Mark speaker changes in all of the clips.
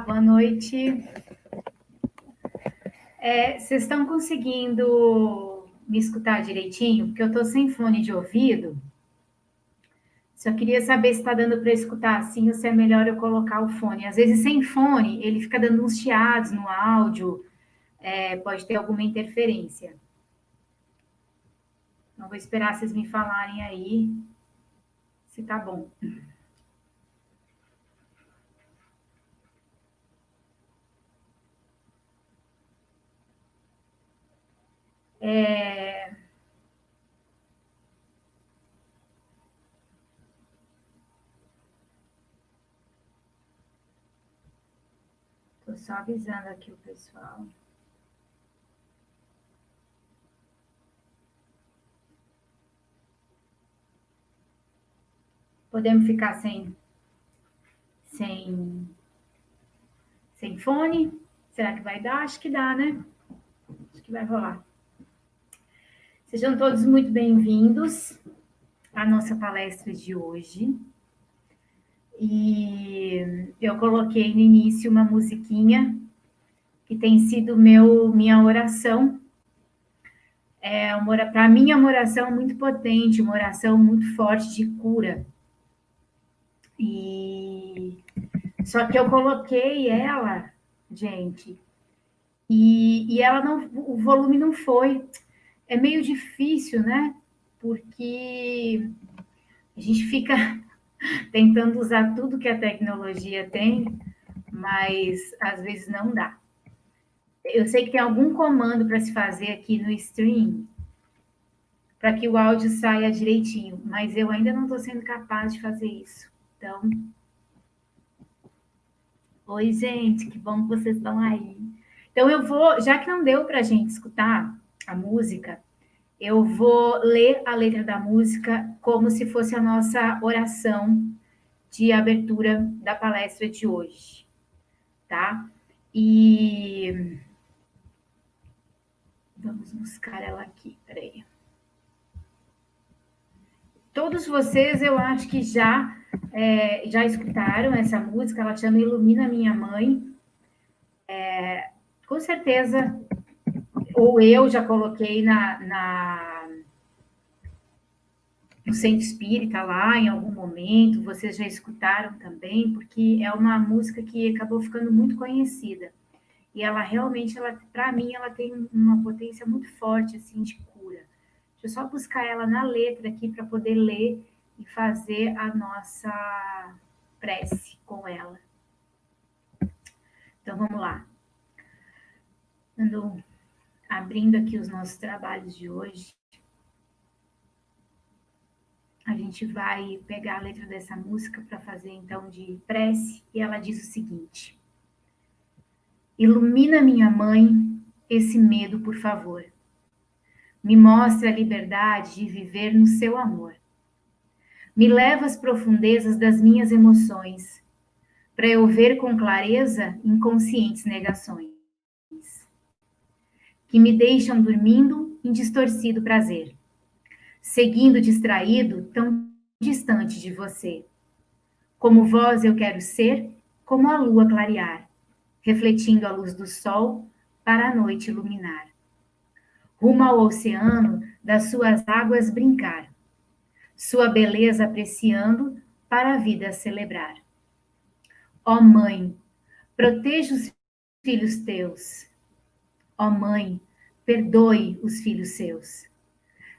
Speaker 1: boa noite. Vocês estão conseguindo me escutar direitinho? Porque eu estou sem fone de ouvido. Só queria saber se está dando para escutar assim ou se é melhor eu colocar o fone. Às vezes, sem fone, ele fica dando uns chiados no áudio, pode ter alguma interferência. Então, vou esperar vocês me falarem aí se tá bom. Estou só avisando aqui o pessoal. Podemos ficar sem fone? Será que vai dar? Acho que dá, né? Acho que vai rolar. Sejam todos muito bem-vindos à nossa palestra de hoje. E eu coloquei no início uma musiquinha que tem sido minha oração. Para mim, é uma oração muito potente, uma oração muito forte de cura. Só que eu coloquei ela, gente, e ela não, o volume não foi. É meio difícil, né? Porque a gente fica tentando usar tudo que a tecnologia tem, mas às vezes não dá. Eu sei que tem algum comando para se fazer aqui no stream para que o áudio saia direitinho, mas eu ainda não estou sendo capaz de fazer isso. Então, oi, gente, que bom que vocês estão aí. Então, eu vou, já que não deu para a gente escutar a música, eu vou ler a letra da música como se fosse a nossa oração de abertura da palestra de hoje, tá? E vamos buscar ela aqui, peraí. Todos vocês, eu acho que já escutaram essa música, ela chama Ilumina Minha Mãe. Com certeza, ou eu já coloquei no centro espírita lá em algum momento, vocês já escutaram também, porque é uma música que acabou ficando muito conhecida. E ela realmente, para mim, ela tem uma potência muito forte assim de cura. Deixa eu só buscar ela na letra aqui para poder ler e fazer a nossa prece com ela. Então vamos lá. Abrindo aqui os nossos trabalhos de hoje, a gente vai pegar a letra dessa música para fazer então de prece, e ela diz o seguinte: ilumina minha mãe esse medo, por favor. Me mostre a liberdade de viver no seu amor. Me leva às profundezas das minhas emoções, para eu ver com clareza inconscientes negações, que me deixam dormindo em distorcido prazer, seguindo distraído tão distante de você. Como vós eu quero ser, como a lua clarear, refletindo a luz do sol para a noite iluminar. Rumo ao oceano das suas águas brincar, sua beleza apreciando para a vida celebrar. Ó Mãe, proteja os filhos teus. Ó Mãe, perdoe os filhos seus.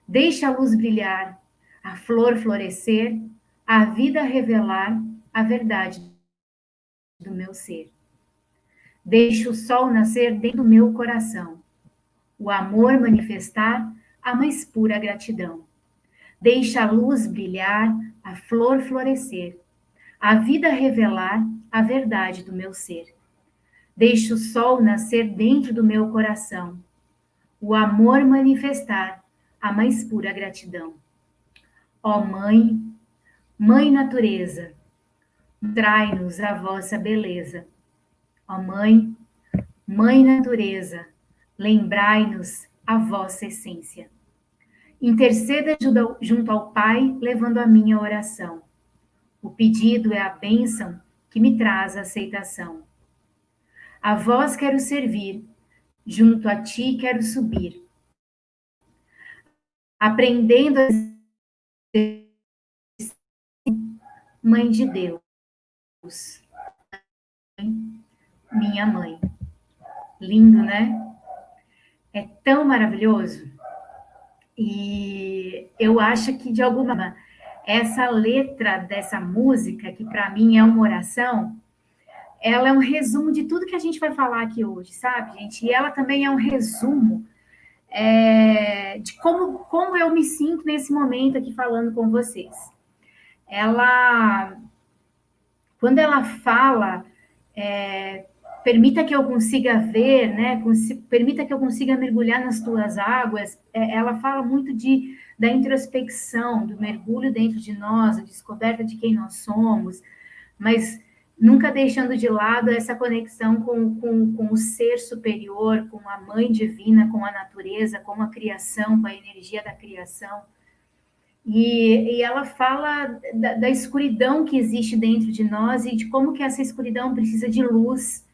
Speaker 1: Deixe a luz brilhar, a flor florescer, a vida revelar a verdade do meu ser. Deixe o sol nascer dentro do meu coração, o amor manifestar a mais pura gratidão. Deixe a luz brilhar, a flor florescer, a vida revelar a verdade do meu ser. Deixe o sol nascer dentro do meu coração, o amor manifestar a mais pura gratidão. Ó Mãe, Mãe Natureza, trai-nos a vossa beleza. Ó Mãe, Mãe Natureza, lembrai-nos a vossa essência. Interceda junto ao Pai, levando a minha oração. O pedido é a bênção que me traz a aceitação. A vós quero servir, junto a ti quero subir, aprendendo a ser mãe de Deus, minha mãe. Lindo, né? É tão maravilhoso. E eu acho que, de alguma maneira, essa letra dessa música, que para mim é uma oração, ela é um resumo de tudo que a gente vai falar aqui hoje, sabe, gente? E ela também é um resumo de como eu me sinto nesse momento aqui falando com vocês. Ela, quando ela fala, permita que eu consiga ver, né? Permita que eu consiga mergulhar nas tuas águas. Ela fala muito da introspecção, do mergulho dentro de nós, a descoberta de quem nós somos, mas nunca deixando de lado essa conexão com o ser superior, com a mãe divina, com a natureza, com a criação, com a energia da criação. E ela fala da escuridão que existe dentro de nós e de como que essa escuridão precisa de luz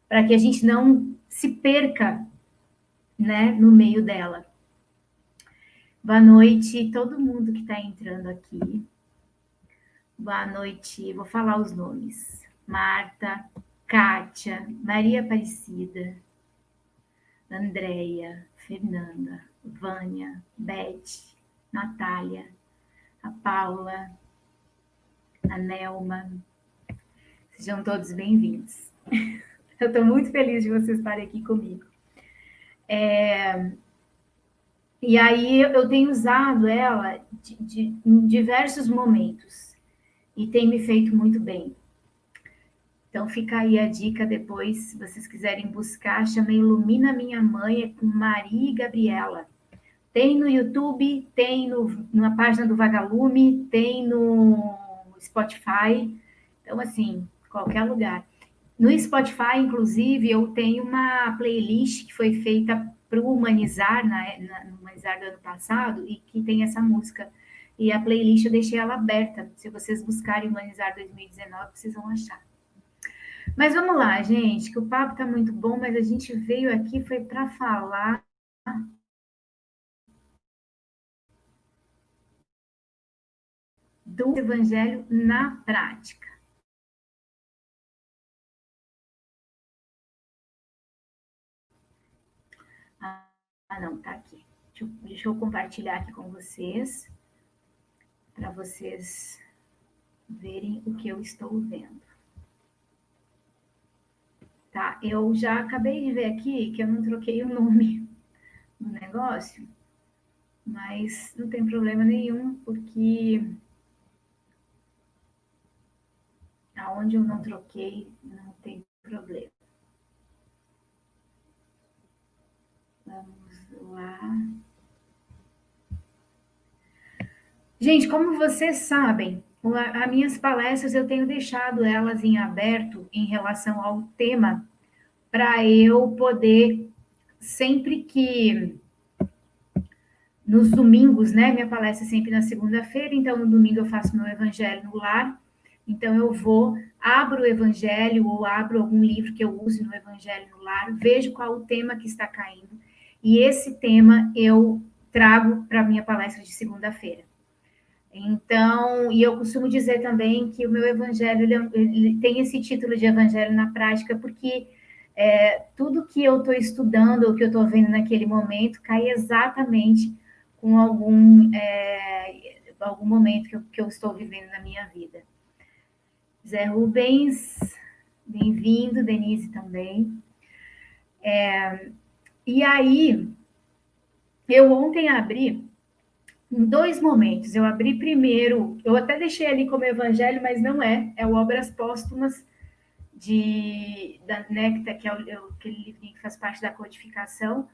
Speaker 1: para que a gente não se perca, né, no meio dela. Boa noite, todo mundo que está entrando aqui. Boa noite, vou falar os nomes. Marta, Kátia, Maria Aparecida, Andréia, Fernanda, Vânia, Beth, Natália, a Paula, a Nelma. Sejam todos bem-vindos. Eu estou muito feliz de vocês estarem aqui comigo. E aí eu tenho usado ela em diversos momentos e tem me feito muito bem. Então fica aí a dica depois, se vocês quiserem buscar, chama Ilumina Minha Mãe, é com Maria e Gabriela. Tem no YouTube, tem na página do Vagalume, tem no Spotify. Então, assim, qualquer lugar. No Spotify, inclusive, eu tenho uma playlist que foi feita para o Humanizar, no Humanizar do ano passado, e que tem essa música. E a playlist eu deixei ela aberta. Se vocês buscarem Humanizar 2019, vocês vão achar. Mas vamos lá, gente, que o papo está muito bom, mas a gente veio aqui foi para falar do Evangelho na prática. Não, tá aqui. Deixa eu compartilhar aqui com vocês, para vocês verem o que eu estou vendo. Tá, eu já acabei de ver aqui que eu não troquei o nome do negócio, mas não tem problema nenhum, porque aonde eu não troquei, não tem problema. Vamos lá. Gente, como vocês sabem, as minhas palestras eu tenho deixado elas em aberto em relação ao tema, para eu poder, sempre que nos domingos, né? Minha palestra é sempre na segunda-feira, então no domingo eu faço meu evangelho no lar. Então eu abro o evangelho ou abro algum livro que eu use no evangelho no lar, vejo qual o tema que está caindo, e esse tema eu trago para a minha palestra de segunda-feira. Então, e eu costumo dizer também que o meu evangelho ele tem esse título de evangelho na prática, porque tudo que eu estou estudando ou que eu estou vendo naquele momento cai exatamente com algum momento que eu estou vivendo na minha vida. Zé Rubens, bem-vindo, Denise também. E aí, eu ontem abri em 2 momentos. Eu abri primeiro, eu até deixei ali como evangelho, mas não é o Obras Póstumas da Necta, que é aquele livrinho que faz parte da codificação.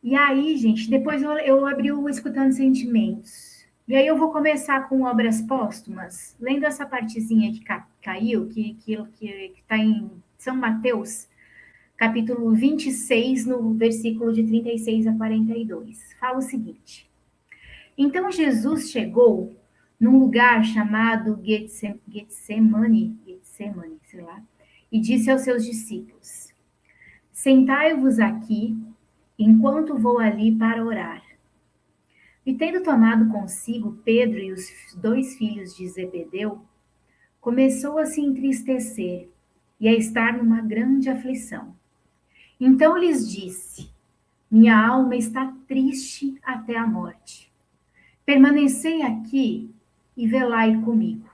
Speaker 1: E aí, gente, depois eu abri o Escutando Sentimentos. E aí eu vou começar com Obras Póstumas, lendo essa partezinha que caiu, que está em São Mateus, capítulo 26, no versículo de 36 a 42. Fala o seguinte: Então Jesus chegou num lugar chamado Getsemane, sei lá, e disse aos seus discípulos: Sentai-vos aqui, enquanto vou ali para orar. E tendo tomado consigo Pedro e os 2 filhos de Zebedeu, começou a se entristecer e a estar numa grande aflição. Então lhes disse: minha alma está triste até a morte. Permanecei aqui e velai comigo.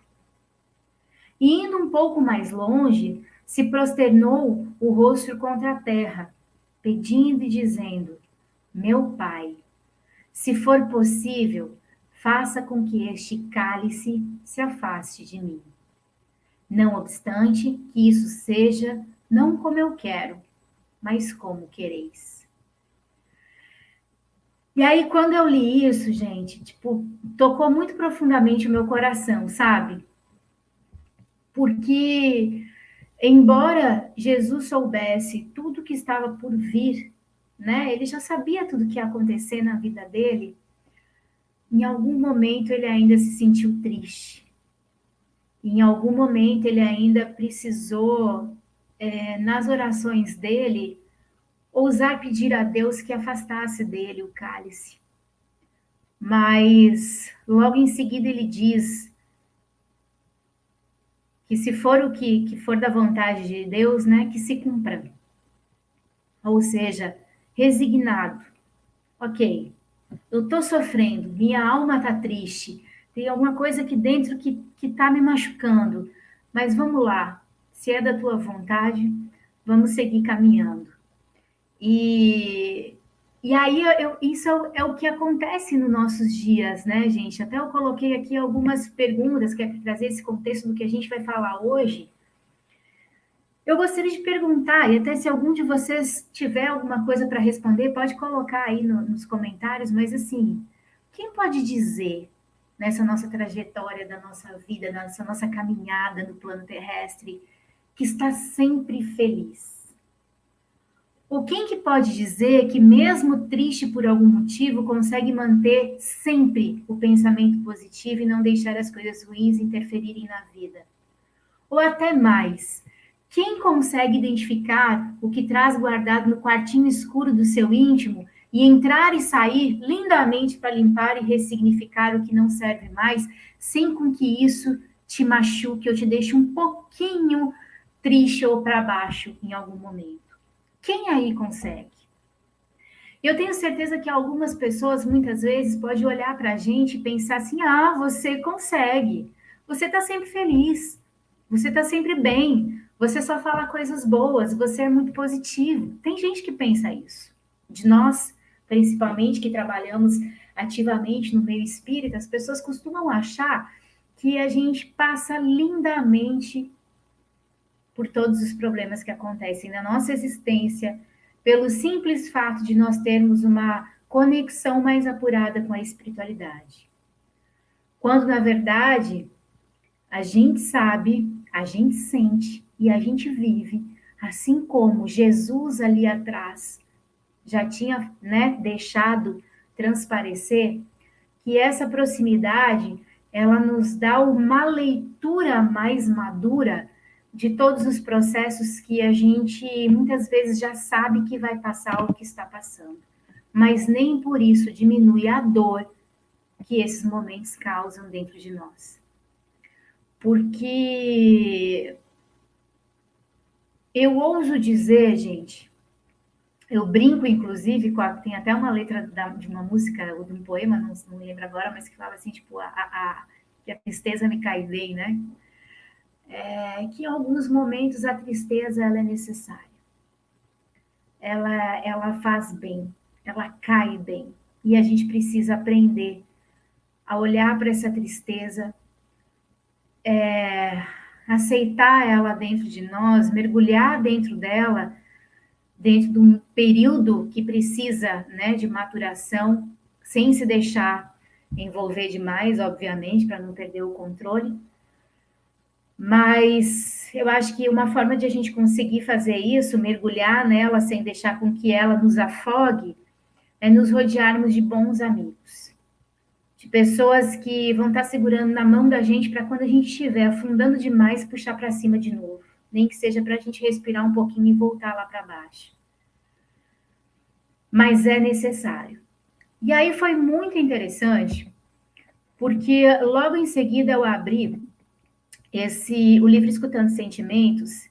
Speaker 1: E indo um pouco mais longe, se prosternou o rosto contra a terra, pedindo e dizendo: meu pai, se for possível, faça com que este cálice se afaste de mim. Não obstante que isso seja não como eu quero, mas como quereis. E aí, quando eu li isso, gente, tipo, tocou muito profundamente o meu coração, sabe? Porque, embora Jesus soubesse tudo que estava por vir, né? Ele já sabia tudo que ia acontecer na vida dele. Em algum momento ele ainda se sentiu triste. Em algum momento ele ainda precisou, nas orações dele, ousar pedir a Deus que afastasse dele o cálice. Mas logo em seguida ele diz que se for o que for da vontade de Deus, né, que se cumpra. Ou seja, resignado. Ok, eu estou sofrendo, minha alma está triste, tem alguma coisa aqui dentro que está me machucando, mas vamos lá, se é da tua vontade, vamos seguir caminhando. E aí, isso é o que acontece nos nossos dias, né, gente? Até eu coloquei aqui algumas perguntas, que é para trazer esse contexto do que a gente vai falar hoje. Eu gostaria de perguntar, e até se algum de vocês tiver alguma coisa para responder, pode colocar aí nos comentários, mas assim, quem pode dizer nessa nossa trajetória da nossa vida, nessa nossa caminhada no plano terrestre, que está sempre feliz? Ou quem que pode dizer que mesmo triste por algum motivo, consegue manter sempre o pensamento positivo e não deixar as coisas ruins interferirem na vida? Ou até mais, quem consegue identificar o que traz guardado no quartinho escuro do seu íntimo e entrar e sair lindamente para limpar e ressignificar o que não serve mais, sem com que isso te machuque ou te deixe um pouquinho triste ou para baixo em algum momento? Quem aí consegue? Eu tenho certeza que algumas pessoas, muitas vezes, podem olhar para a gente e pensar assim: ah, você consegue, você está sempre feliz, você está sempre bem, você só fala coisas boas, você é muito positivo. Tem gente que pensa isso. De nós, principalmente, que trabalhamos ativamente no meio espírita, as pessoas costumam achar que a gente passa lindamente por todos os problemas que acontecem na nossa existência, pelo simples fato de nós termos uma conexão mais apurada com a espiritualidade. Quando, na verdade, a gente sabe, a gente sente e a gente vive, assim como Jesus ali atrás já tinha, né, deixado transparecer, que essa proximidade, ela nos dá uma leitura mais madura de todos os processos que a gente muitas vezes já sabe que vai passar o que está passando. Mas nem por isso diminui a dor que esses momentos causam dentro de nós. Porque eu ouso dizer, gente, eu brinco, inclusive, tem até uma letra de uma música ou de um poema, não lembro agora, mas que fala assim, tipo, que a tristeza me cai bem, né? Que em alguns momentos a tristeza ela é necessária. Ela faz bem, ela cai bem. E a gente precisa aprender a olhar para essa tristeza, aceitar ela dentro de nós, mergulhar dentro dela, dentro de um período que precisa, né, de maturação, sem se deixar envolver demais, obviamente, para não perder o controle. Mas eu acho que uma forma de a gente conseguir fazer isso, mergulhar nela sem deixar com que ela nos afogue, é nos rodearmos de bons amigos. De pessoas que vão estar segurando na mão da gente para quando a gente estiver afundando demais, puxar para cima de novo. Nem que seja para a gente respirar um pouquinho e voltar lá para baixo. mas é necessário. E aí foi muito interessante, porque logo em seguida eu abri o livro Escutando Sentimentos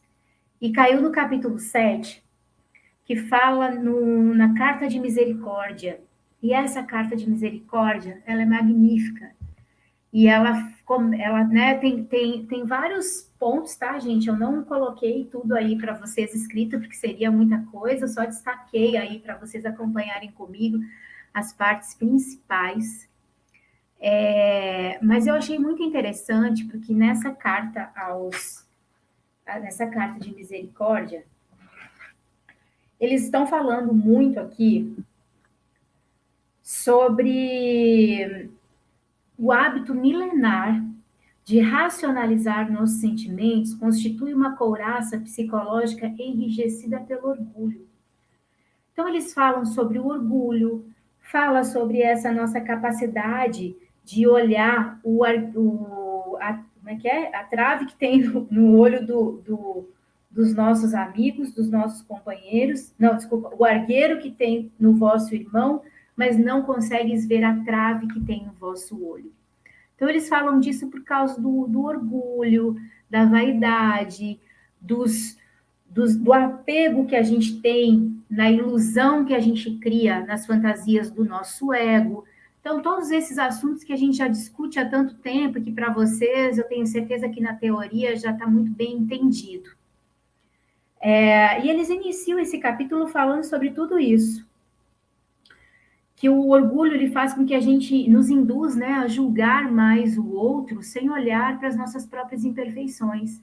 Speaker 1: e caiu no capítulo 7, que fala na carta de misericórdia. E essa carta de misericórdia, ela é magnífica. E ela né, tem vários pontos, tá, gente? Eu não coloquei tudo aí para vocês escrito, porque seria muita coisa, só destaquei aí para vocês acompanharem comigo as partes principais. Mas eu achei muito interessante, porque nessa carta de misericórdia, eles estão falando muito aqui sobre o hábito milenar de racionalizar nossos sentimentos constitui uma couraça psicológica enrijecida pelo orgulho. Então, eles falam sobre o orgulho, fala sobre essa nossa capacidade de olhar como é que é? A trave que tem no olho dos nossos amigos, dos nossos companheiros, não, desculpa, o argueiro que tem no vosso irmão, mas não consegues ver a trave que tem no vosso olho. Então, eles falam disso por causa do orgulho, da vaidade, do apego que a gente tem, na ilusão que a gente cria nas fantasias do nosso ego. Então, todos esses assuntos que a gente já discute há tanto tempo, que para vocês, eu tenho certeza que na teoria já está muito bem entendido. E eles iniciam esse capítulo falando sobre tudo isso. Que o orgulho ele faz com que a gente nos induz, né, a julgar mais o outro sem olhar para as nossas próprias imperfeições.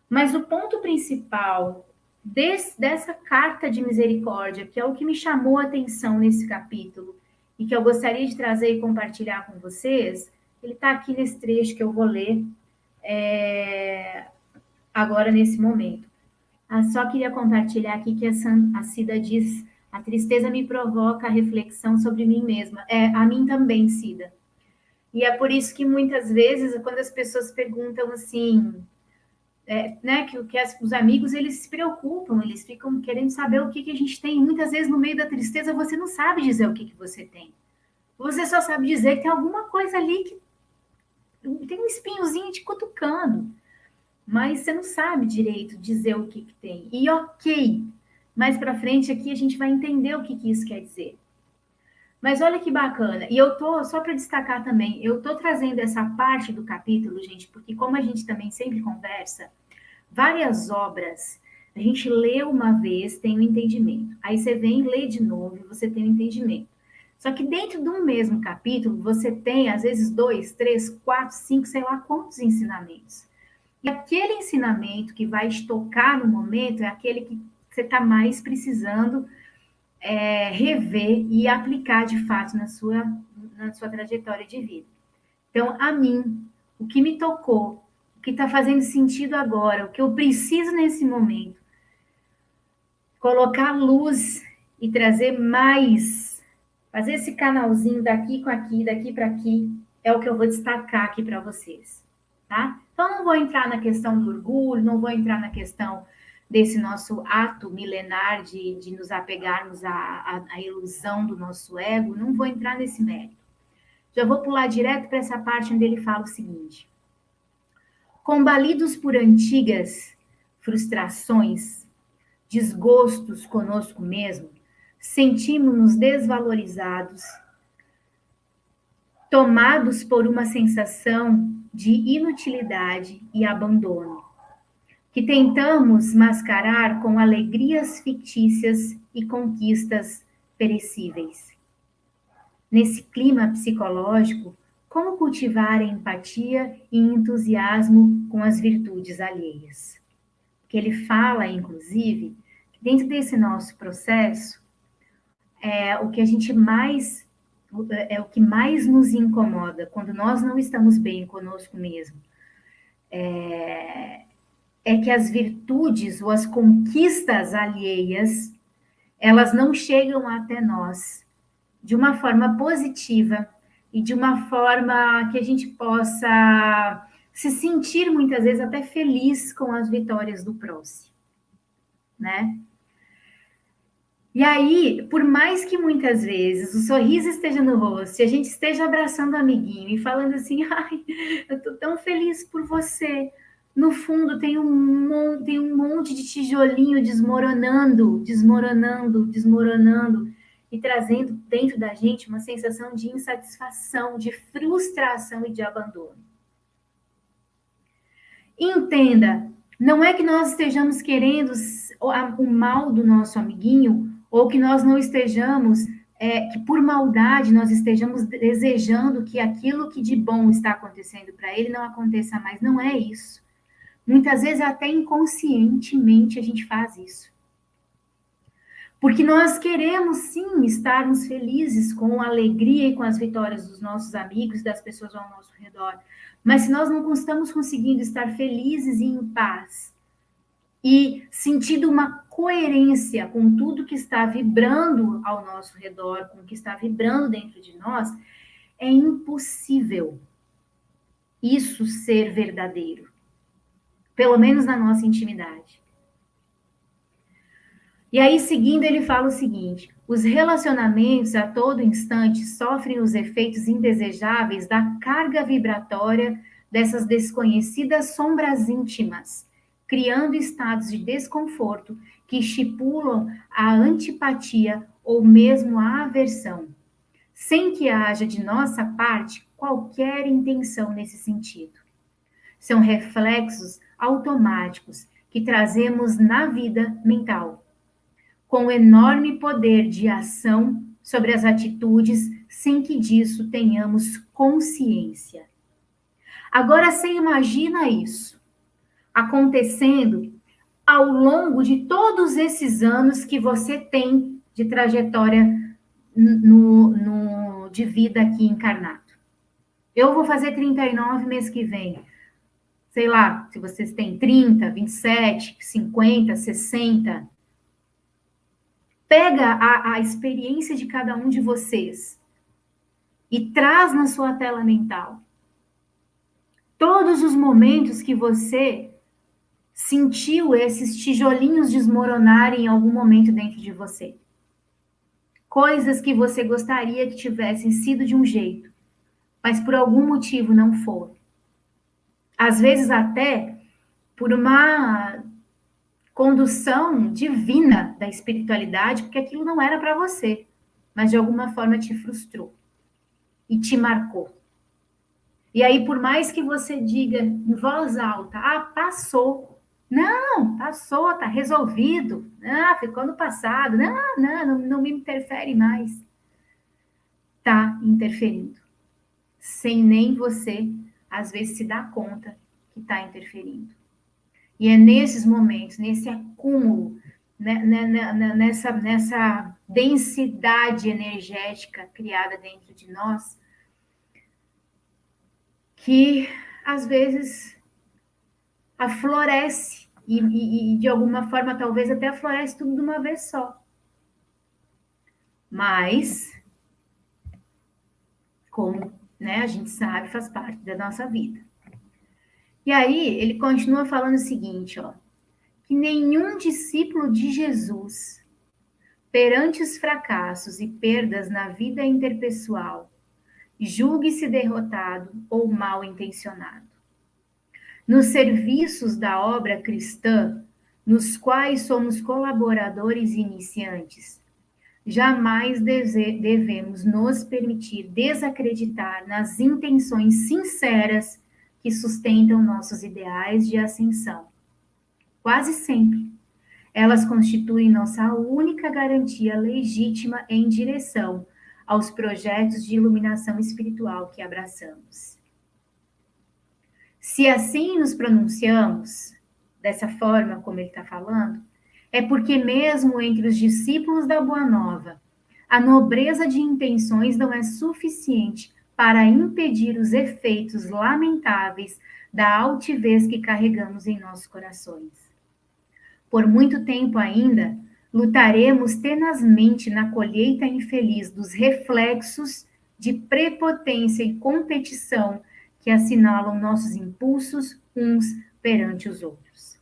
Speaker 1: Mas o ponto principal dessa carta de misericórdia, que é o que me chamou a atenção nesse capítulo, e que eu gostaria de trazer e compartilhar com vocês, ele está aqui nesse trecho que eu vou ler agora nesse momento. Só queria compartilhar aqui que a Cida diz: a tristeza me provoca a reflexão sobre mim mesma. A mim também, Cida. E é por isso que muitas vezes, quando as pessoas perguntam assim, né, que os amigos, eles se preocupam, eles ficam querendo saber o que a gente tem. Muitas vezes, no meio da tristeza, você não sabe dizer o que você tem. Você só sabe dizer que tem alguma coisa ali que tem um espinhozinho te cutucando. Mas você não sabe direito dizer o que tem. E ok, mais para frente aqui a gente vai entender o que isso quer dizer. Mas olha que bacana. E eu tô, só para destacar também, eu tô trazendo essa parte do capítulo, gente, porque como a gente também sempre conversa, várias obras, a gente lê uma vez, tem um entendimento. Aí você vem, lê de novo e você tem um entendimento. Só que dentro de um mesmo capítulo, você tem, às vezes, 2, 3, 4, 5, sei lá quantos ensinamentos. E aquele ensinamento que vai te tocar no momento é aquele que você está mais precisando rever e aplicar de fato na sua trajetória de vida. Então, a mim, o que me tocou, o que está fazendo sentido agora, o que eu preciso nesse momento, colocar luz e trazer mais, fazer esse canalzinho daqui com aqui, daqui para aqui, é o que eu vou destacar aqui para vocês, tá? Então, não vou entrar na questão do orgulho, não vou entrar na questão desse nosso ato milenar de nos apegarmos à ilusão do nosso ego, não vou entrar nesse mérito. Já vou pular direto para essa parte onde ele fala o seguinte: combalidos por antigas frustrações, desgostos conosco mesmo, sentimos-nos desvalorizados, tomados por uma sensação de inutilidade e abandono, que tentamos mascarar com alegrias fictícias e conquistas perecíveis. Nesse clima psicológico, como cultivar a empatia e entusiasmo com as virtudes alheias? Que ele fala, inclusive, que dentro desse nosso processo, o que a gente mais o que mais nos incomoda quando nós não estamos bem conosco mesmo é que as virtudes ou as conquistas alheias elas não chegam até nós de uma forma positiva e de uma forma que a gente possa se sentir muitas vezes até feliz com as vitórias do próximo, né? E aí, por mais que muitas vezes o sorriso esteja no rosto e a gente esteja abraçando o amiguinho e falando assim, ai, eu tô tão feliz por você. No fundo tem um monte de tijolinho desmoronando, desmoronando, desmoronando e trazendo dentro da gente uma sensação de insatisfação, de frustração e de abandono. Entenda, não é que nós estejamos querendo o mal do nosso amiguinho, ou que nós não estejamos, que por maldade nós estejamos desejando que aquilo que de bom está acontecendo para ele não aconteça mais. Não é isso. Muitas vezes, até inconscientemente, a gente faz isso. Porque nós queremos sim estarmos felizes com a alegria e com as vitórias dos nossos amigos, das pessoas ao nosso redor. Mas se nós não estamos conseguindo estar felizes e em paz, e sentindo uma coerência com tudo que está vibrando ao nosso redor, com o que está vibrando dentro de nós, é impossível isso ser verdadeiro, pelo menos na nossa intimidade. E aí, seguindo, ele fala o seguinte: os relacionamentos a todo instante sofrem os efeitos indesejáveis da carga vibratória dessas desconhecidas sombras íntimas, criando estados de desconforto que estipulam a antipatia ou mesmo a aversão, sem que haja de nossa parte qualquer intenção nesse sentido. São reflexos automáticos que trazemos na vida mental com enorme poder de ação sobre as atitudes, sem que disso tenhamos consciência. Agora, você imagina isso acontecendo ao longo de todos esses anos que você tem de trajetória de vida aqui encarnado. Eu vou fazer 39 mês que vem. Sei lá, se vocês têm 30, 27, 50, 60, pega a experiência de cada um de vocês e traz na sua tela mental todos os momentos que você sentiu esses tijolinhos desmoronarem em algum momento dentro de você. Coisas que você gostaria que tivessem sido de um jeito, mas por algum motivo não foram. Às vezes até por uma condução divina da espiritualidade, porque aquilo não era para você, mas de alguma forma te frustrou e te marcou. E aí, por mais que você diga em voz alta, passou. Não, passou, tá resolvido. Ficou no passado. Não me interfere mais. Tá interferindo. Sem nem você, às vezes, se dar conta que tá interferindo. E é nesses momentos, nesse acúmulo, nessa densidade energética criada dentro de nós, que às vezes aflorece e de alguma forma talvez até aflorece tudo de uma vez só. Mas, como a gente sabe, faz parte da nossa vida. E aí ele continua falando o seguinte, que nenhum discípulo de Jesus, perante os fracassos e perdas na vida interpessoal, julgue-se derrotado ou mal intencionado. Nos serviços da obra cristã, nos quais somos colaboradores iniciantes, jamais devemos nos permitir desacreditar nas intenções sinceras que sustentam nossos ideais de ascensão. Quase sempre, elas constituem nossa única garantia legítima em direção aos projetos de iluminação espiritual que abraçamos. Se assim nos pronunciamos, dessa forma como ele está falando, é porque mesmo entre os discípulos da Boa Nova, a nobreza de intenções não é suficiente para impedir os efeitos lamentáveis da altivez que carregamos em nossos corações. Por muito tempo ainda, lutaremos tenazmente na colheita infeliz dos reflexos de prepotência e competição que assinalam nossos impulsos uns perante os outros.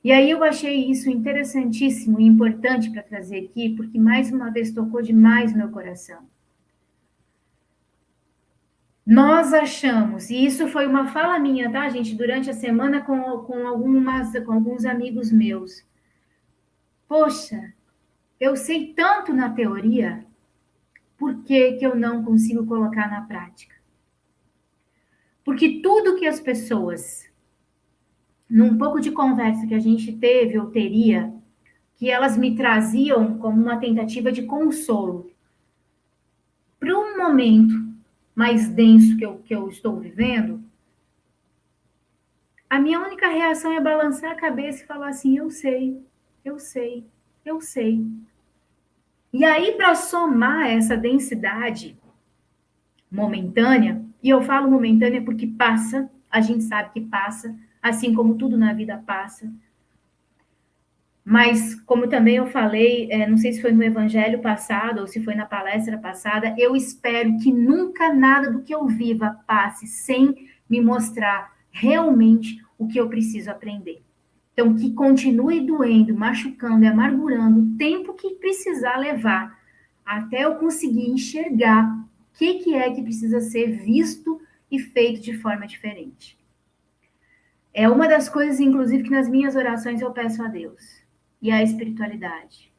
Speaker 1: E aí eu achei isso interessantíssimo e importante para trazer aqui, porque mais uma vez tocou demais meu coração. Nós achamos, e isso foi uma fala minha, tá, gente, durante a semana com alguns amigos meus. Poxa, eu sei tanto na teoria, por que que eu não consigo colocar na prática? Porque tudo que as pessoas, num pouco de conversa que a gente teve ou teria, que elas me traziam como uma tentativa de consolo para um momento mais denso que eu estou vivendo, a minha única reação é balançar a cabeça e falar assim: eu sei, eu sei, eu sei. E aí, para somar essa densidade momentânea, e eu falo momentânea porque passa, a gente sabe que passa, assim como tudo na vida passa. Mas, como também eu falei, não sei se foi no evangelho passado ou se foi na palestra passada, eu espero que nunca nada do que eu viva passe sem me mostrar realmente o que eu preciso aprender. Então, que continue doendo, machucando e amargurando o tempo que precisar levar até eu conseguir enxergar o que é que precisa ser visto e feito de forma diferente. É uma das coisas, inclusive, que nas minhas orações eu peço a Deus e a espiritualidade.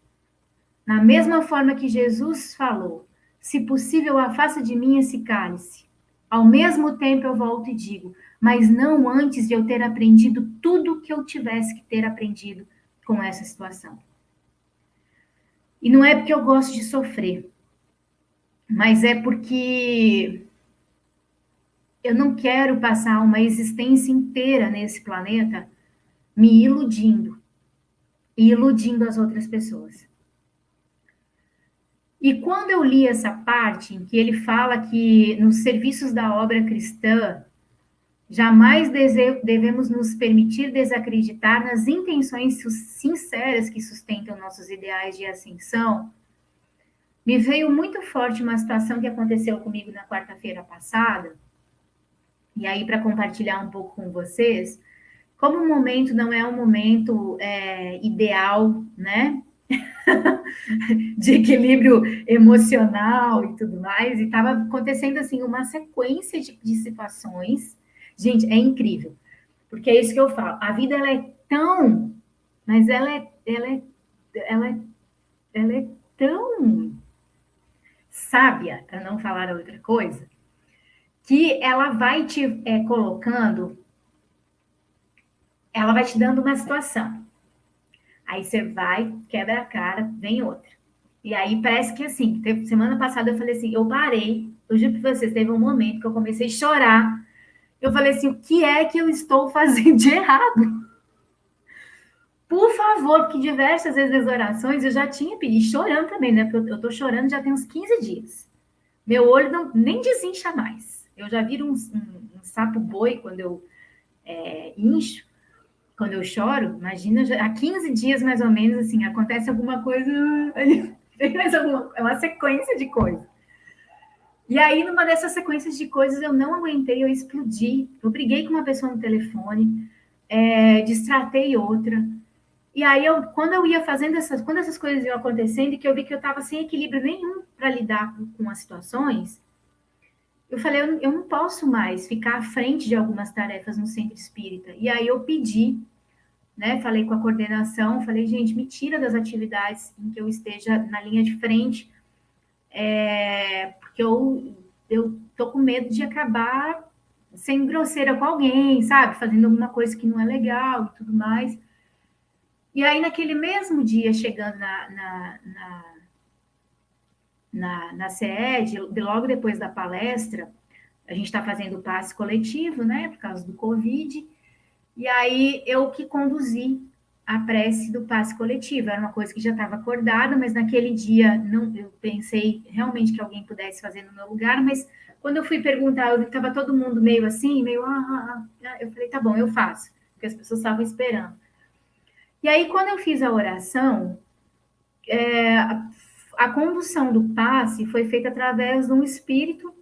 Speaker 1: Na mesma forma que Jesus falou, se possível, afasta de mim esse cálice. Ao mesmo tempo eu volto e digo, mas não antes de eu ter aprendido tudo o que eu tivesse que ter aprendido com essa situação. E não é porque eu gosto de sofrer, mas é porque eu não quero passar uma existência inteira nesse planeta me iludindo e iludindo as outras pessoas. E quando eu li essa parte em que ele fala que nos serviços da obra cristã jamais devemos nos permitir desacreditar nas intenções sinceras que sustentam nossos ideais de ascensão, me veio muito forte uma situação que aconteceu comigo na quarta-feira passada, e aí para compartilhar um pouco com vocês, como o momento não é um momento ideal, né? De equilíbrio emocional e tudo mais, e estava acontecendo assim uma sequência de situações. Gente, é incrível, porque é isso que eu falo. A vida ela é tão, mas ela é tão sábia, para não falar outra coisa, que ela vai te colocando, ela vai te dando uma situação. Aí você vai, quebra a cara, vem outra. E aí parece que assim, semana passada eu falei assim, eu parei, eu juro para vocês, teve um momento que eu comecei a chorar. Eu falei assim, o que é que eu estou fazendo de errado? Por favor, porque diversas vezes nas orações eu já tinha pedido, chorando também, né? Porque eu tô chorando já tem uns 15 dias. Meu olho não, nem desincha mais. Eu já viro um sapo boi quando eu incho, quando eu choro. Imagina, há 15 dias mais ou menos, assim, acontece alguma coisa, é uma sequência de coisas. E aí, numa dessas sequências de coisas, eu não aguentei, eu explodi. Eu briguei com uma pessoa no telefone, destratei outra. E aí, quando eu ia fazendo quando essas coisas iam acontecendo e que eu vi que eu estava sem equilíbrio nenhum para lidar com as situações, eu falei, eu não posso mais ficar à frente de algumas tarefas no centro espírita. E aí eu pedi, né? Falei com a coordenação, falei, gente, me tira das atividades em que eu esteja na linha de frente, porque eu tô com medo de acabar sendo grosseira com alguém, sabe? Fazendo alguma coisa que não é legal e tudo mais. E aí, naquele mesmo dia, chegando na SED, logo depois da palestra, a gente está fazendo o passe coletivo, né? Por causa do Covid. E aí, eu que conduzi a prece do passe coletivo. Era uma coisa que já estava acordada, mas naquele dia não, eu pensei realmente que alguém pudesse fazer no meu lugar, mas quando eu fui perguntar, eu vi que estava todo mundo meio assim, meio eu falei, tá bom, eu faço, porque as pessoas estavam esperando. E aí, quando eu fiz a oração, a condução do passe foi feita através de um espírito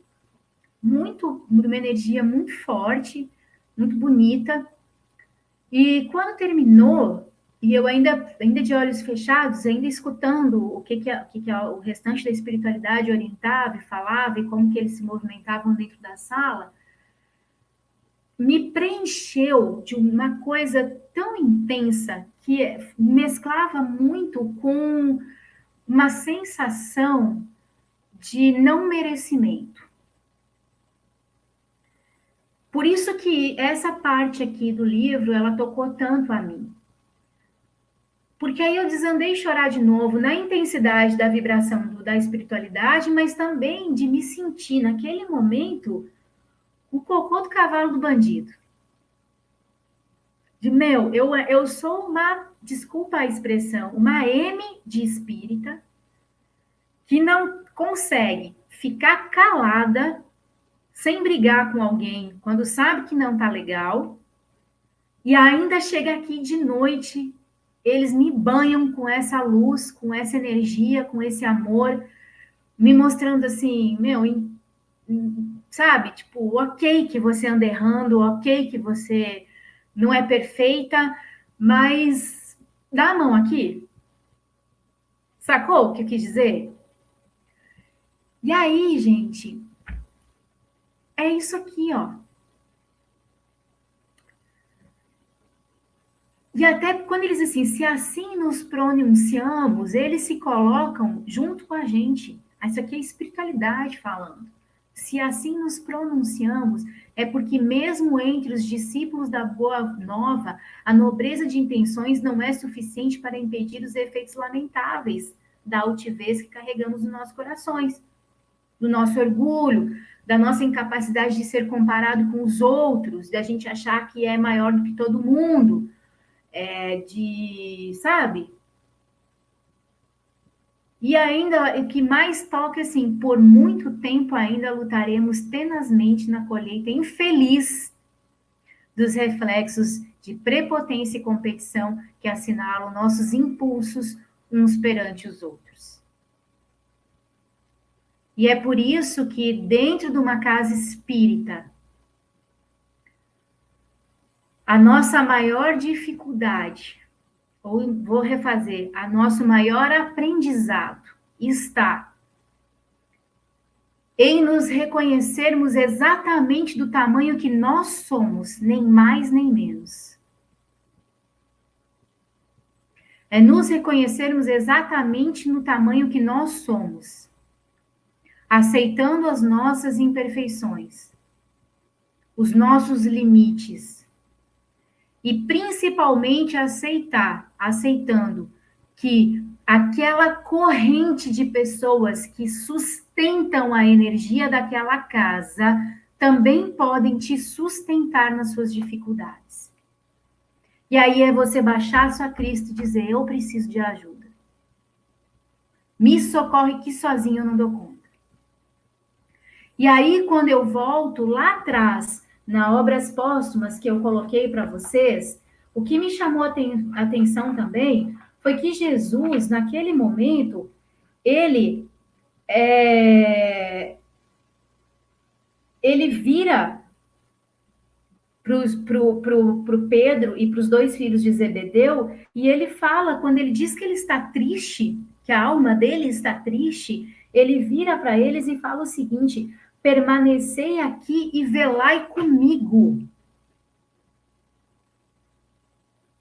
Speaker 1: de uma energia muito forte, muito bonita. E quando terminou, E eu ainda de olhos fechados, ainda escutando o que o restante da espiritualidade orientava e falava, e como que eles se movimentavam dentro da sala, me preencheu de uma coisa tão intensa que mesclava muito com uma sensação de não merecimento. Por isso que essa parte aqui do livro, ela tocou tanto a mim. Porque aí eu desandei chorar de novo na intensidade da vibração da espiritualidade, mas também de me sentir naquele momento o cocô do cavalo do bandido. Eu sou uma, desculpa a expressão, uma M de espírita que não consegue ficar calada sem brigar com alguém quando sabe que não tá legal e ainda chega aqui de noite, eles me banham com essa luz, com essa energia, com esse amor, me mostrando assim, sabe, tipo, ok que você anda errando, ok que você não é perfeita, mas dá a mão aqui. Sacou o que eu quis dizer? E aí, gente, é isso aqui, ó. E até quando eles assim, se assim nos pronunciamos, eles se colocam junto com a gente. Isso aqui é espiritualidade falando. Se assim nos pronunciamos, é porque mesmo entre os discípulos da Boa Nova, a nobreza de intenções não é suficiente para impedir os efeitos lamentáveis da altivez que carregamos nos nossos corações, do nosso orgulho, da nossa incapacidade de ser comparado com os outros, da gente achar que é maior do que todo mundo, sabe? E ainda, o que mais toca, assim, por muito tempo ainda lutaremos tenazmente na colheita infeliz dos reflexos de prepotência e competição que assinalam nossos impulsos uns perante os outros. E é por isso que dentro de uma casa espírita, a nossa maior dificuldade, ou vou refazer, a nosso maior aprendizado está em nos reconhecermos exatamente do tamanho que nós somos, nem mais nem menos. É nos reconhecermos exatamente no tamanho que nós somos, aceitando as nossas imperfeições, os nossos limites, e principalmente aceitando que aquela corrente de pessoas que sustentam a energia daquela casa também podem te sustentar nas suas dificuldades. E aí é você baixar sua Cristo e dizer: eu preciso de ajuda. Me socorre que sozinho eu não dou conta. E aí, quando eu volto lá atrás, na Obras Póstumas que eu coloquei para vocês, o que me chamou a atenção também foi que Jesus, naquele momento, ele vira pro Pedro e para os dois filhos de Zebedeu, e ele fala, quando ele diz que ele está triste, que a alma dele está triste, ele vira para eles e fala o seguinte: permanecei aqui e velai comigo.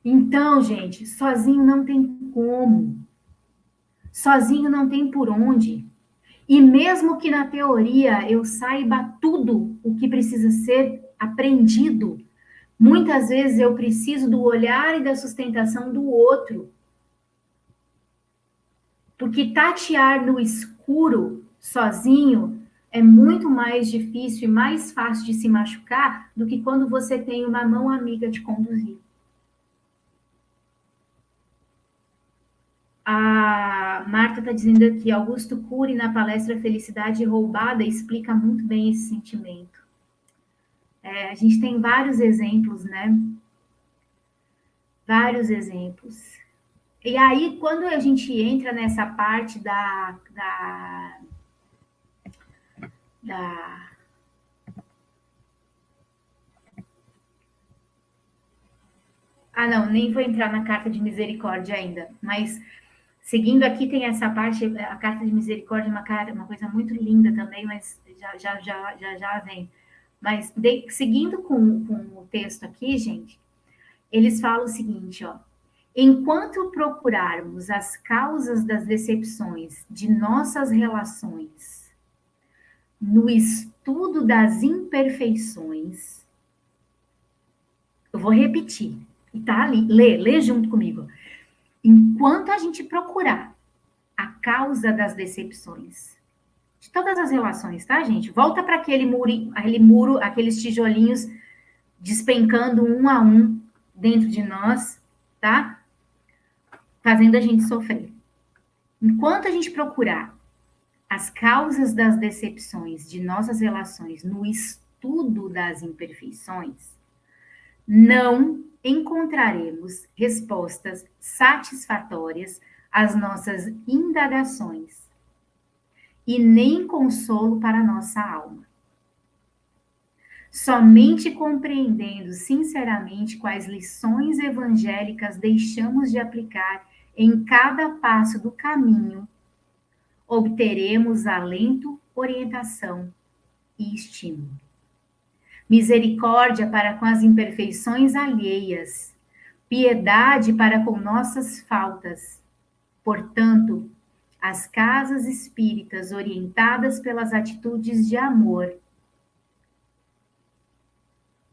Speaker 1: Então, gente, sozinho não tem como. Sozinho não tem por onde. E mesmo que na teoria eu saiba tudo o que precisa ser aprendido, muitas vezes eu preciso do olhar e da sustentação do outro. Porque tatear no escuro, sozinho, é muito mais difícil e mais fácil de se machucar do que quando você tem uma mão amiga te conduzir. A Marta está dizendo aqui, Augusto Cury, na palestra Felicidade Roubada, explica muito bem esse sentimento. A gente tem vários exemplos, né? Vários exemplos. E aí, quando a gente entra nessa parte da Ah, não, nem vou entrar na carta de misericórdia ainda, mas seguindo aqui tem essa parte, a carta de misericórdia é uma coisa muito linda também, mas já vem. Mas seguindo com o texto aqui, gente, eles falam o seguinte, ó. Enquanto procurarmos as causas das decepções de nossas relações no estudo das imperfeições, eu vou repetir, e tá ali, lê junto comigo. Enquanto a gente procurar a causa das decepções de todas as relações, tá, gente? Volta para aquele muro, aqueles tijolinhos despencando um a um dentro de nós, tá? Fazendo a gente sofrer. Enquanto a gente procurar as causas das decepções de nossas relações no estudo das imperfeições, não encontraremos respostas satisfatórias às nossas indagações e nem consolo para a nossa alma. Somente compreendendo sinceramente quais lições evangélicas deixamos de aplicar em cada passo do caminho, obteremos alento, orientação e estímulo. Misericórdia para com as imperfeições alheias, piedade para com nossas faltas. Portanto, as casas espíritas orientadas pelas atitudes de amor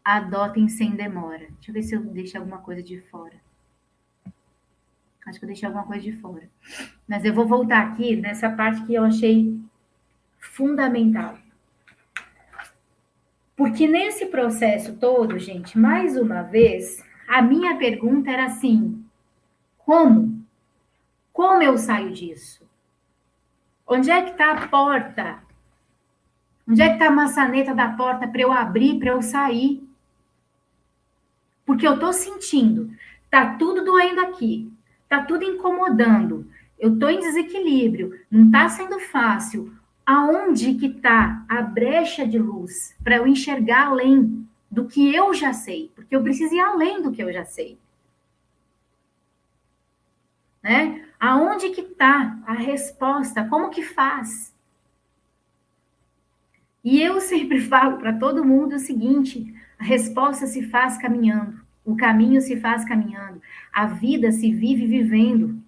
Speaker 1: adotem sem demora. Deixa eu ver se eu deixo alguma coisa de fora. Acho que eu deixei alguma coisa de fora. Mas eu vou voltar aqui nessa parte que eu achei fundamental. Porque nesse processo todo, gente, mais uma vez, a minha pergunta era assim: como? Como eu saio disso? Onde é que está a porta? Onde é que está a maçaneta da porta para eu abrir, para eu sair? Porque eu estou sentindo, tá tudo doendo aqui, tá tudo incomodando, eu estou em desequilíbrio, não está sendo fácil. Aonde que está a brecha de luz para eu enxergar além do que eu já sei? Porque eu preciso ir além do que eu já sei. Né? Aonde que está a resposta? Como que faz? E eu sempre falo para todo mundo o seguinte: a resposta se faz caminhando, o caminho se faz caminhando, a vida se vive vivendo.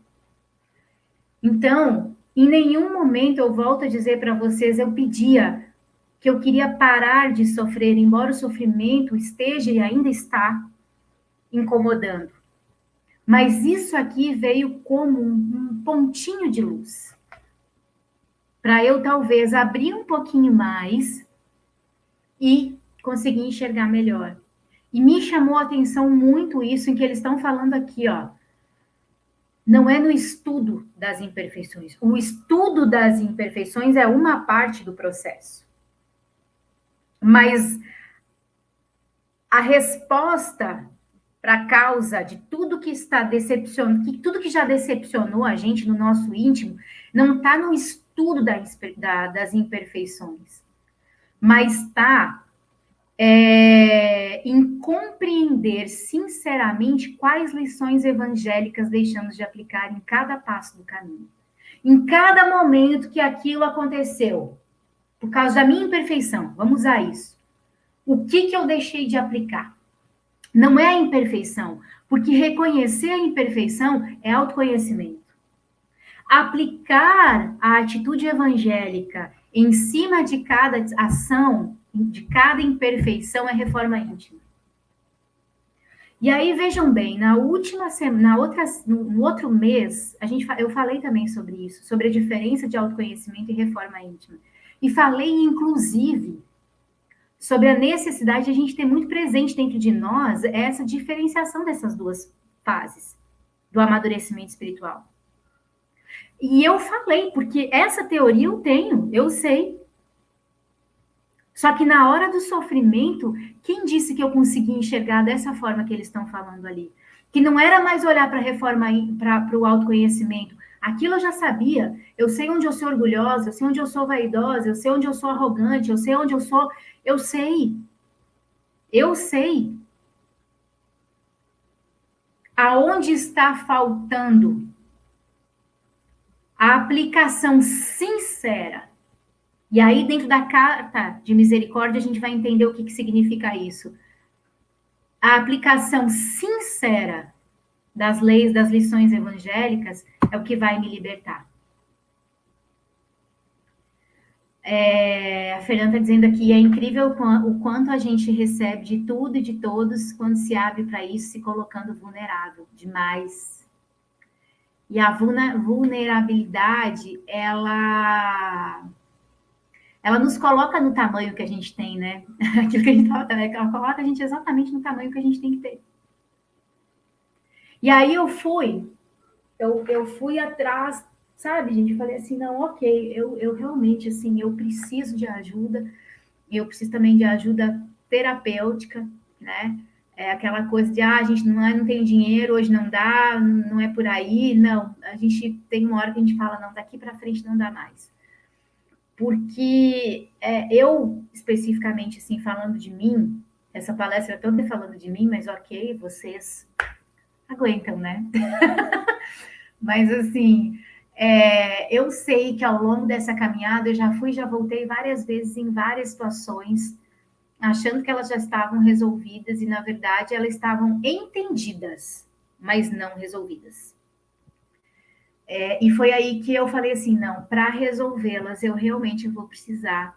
Speaker 1: Então, em nenhum momento eu volto a dizer para vocês, eu pedia que eu queria parar de sofrer, embora o sofrimento esteja e ainda está incomodando. Mas isso aqui veio como um pontinho de luz. Para eu talvez abrir um pouquinho mais e conseguir enxergar melhor. E me chamou a atenção muito isso em que eles estão falando aqui, ó. Não é no estudo das imperfeições. O estudo das imperfeições é uma parte do processo. Mas a resposta para a causa de tudo que está decepcionando, tudo que já decepcionou a gente no nosso íntimo, não está no estudo das imperfeições, mas está em compreender sinceramente quais lições evangélicas deixamos de aplicar em cada passo do caminho. Em cada momento que aquilo aconteceu, por causa da minha imperfeição, vamos usar isso. O que eu deixei de aplicar? Não é a imperfeição, porque reconhecer a imperfeição é autoconhecimento. Aplicar a atitude evangélica em cima de cada ação, de cada imperfeição, é reforma íntima. E aí, vejam bem, no outro mês, eu falei também sobre isso, sobre a diferença de autoconhecimento e reforma íntima. E falei, inclusive, sobre a necessidade de a gente ter muito presente dentro de nós essa diferenciação dessas duas fases do amadurecimento espiritual. E eu falei, porque essa teoria eu tenho, eu sei. Só que na hora do sofrimento, quem disse que eu consegui enxergar dessa forma que eles estão falando ali? Que não era mais olhar para a reforma, para o autoconhecimento. Aquilo eu já sabia. Eu sei onde eu sou orgulhosa, eu sei onde eu sou vaidosa, eu sei onde eu sou arrogante, eu sei onde eu sou. Eu sei. Eu sei. Aonde está faltando a aplicação sincera? E aí, dentro da carta de misericórdia, a gente vai entender o que significa isso. A aplicação sincera das leis, das lições evangélicas, é o que vai me libertar. A Fernanda está dizendo aqui, é incrível o quanto a gente recebe de tudo e de todos quando se abre para isso, se colocando vulnerável. Demais. E a vulnerabilidade, ela nos coloca no tamanho que a gente tem, né? Aquilo que a gente estava também, ela coloca a gente exatamente no tamanho que a gente tem que ter. E aí eu fui atrás, sabe, gente? Eu falei assim, não, ok, eu realmente, assim, eu preciso de ajuda, e eu preciso também de ajuda terapêutica, né? É aquela coisa de, a gente não tem dinheiro, hoje não dá, não é por aí, não. A gente tem uma hora que a gente fala, não, daqui para frente não dá mais. Porque eu, especificamente, assim, falando de mim, essa palestra toda falando de mim, mas ok, vocês aguentam, né? Mas, assim, eu sei que ao longo dessa caminhada eu já fui, já voltei várias vezes em várias situações, achando que elas já estavam resolvidas e, na verdade, elas estavam entendidas, mas não resolvidas. E foi aí que eu falei assim, não, para resolvê-las eu realmente vou precisar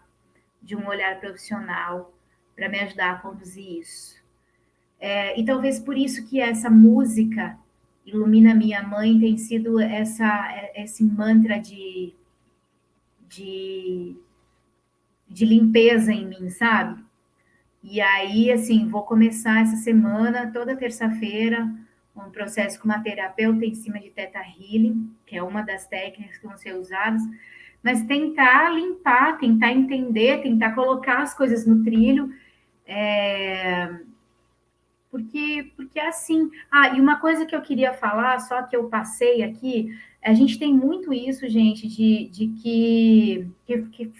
Speaker 1: de um olhar profissional para me ajudar a conduzir isso. E talvez por isso que essa música Ilumina Minha Mãe tem sido esse mantra de, de limpeza em mim, sabe? E aí, assim, vou começar essa semana, toda terça-feira, um processo com uma terapeuta em cima de Theta Healing, que é uma das técnicas que vão ser usadas, mas tentar limpar, tentar entender, tentar colocar as coisas no trilho, porque é assim. E uma coisa que eu queria falar, só que eu passei aqui, a gente tem muito isso, gente, de que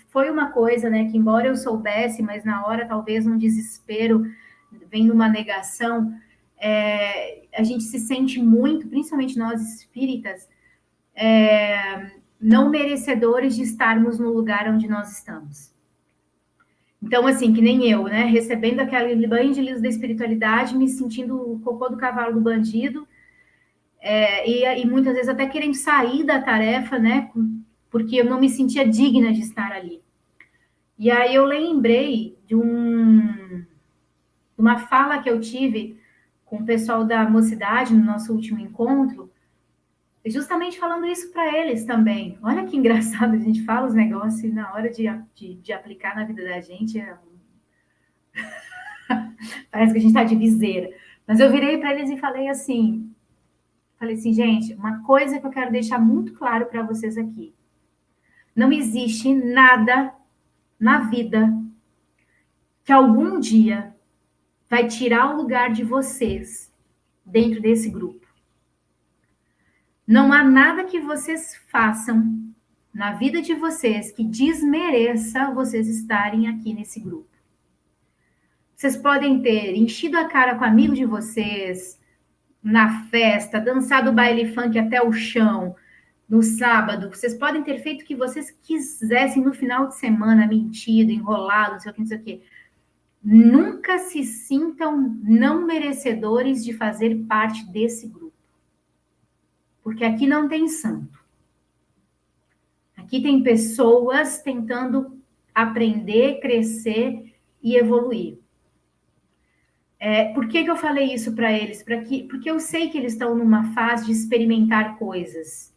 Speaker 1: foi uma coisa, né, que embora eu soubesse, mas na hora talvez um desespero, vem numa negação, a gente se sente muito, principalmente nós espíritas, não merecedores de estarmos no lugar onde nós estamos. Então, assim, que nem eu, né? Recebendo aquele banho de luz da espiritualidade, me sentindo o cocô do cavalo do bandido, e muitas vezes até querendo sair da tarefa, né? Porque eu não me sentia digna de estar ali. E aí eu lembrei de uma fala que eu tive com o pessoal da mocidade no nosso último encontro, justamente falando isso para eles também. Olha que engraçado, a gente fala os negócios e na hora de aplicar na vida da gente parece que a gente está de viseira. Mas eu virei para eles e falei assim, gente, uma coisa que eu quero deixar muito claro para vocês aqui. Não existe nada na vida que algum dia vai tirar o lugar de vocês dentro desse grupo. Não há nada que vocês façam na vida de vocês que desmereça vocês estarem aqui nesse grupo. Vocês podem ter enchido a cara com amigo de vocês na festa, dançado baile funk até o chão, no sábado. Vocês podem ter feito o que vocês quisessem no final de semana, mentido, enrolado, não sei o que, não sei o que. Nunca se sintam não merecedores de fazer parte desse grupo. Porque aqui não tem santo. Aqui tem pessoas tentando aprender, crescer e evoluir. Por que eu falei isso para eles? Porque eu sei que eles estão numa fase de experimentar coisas.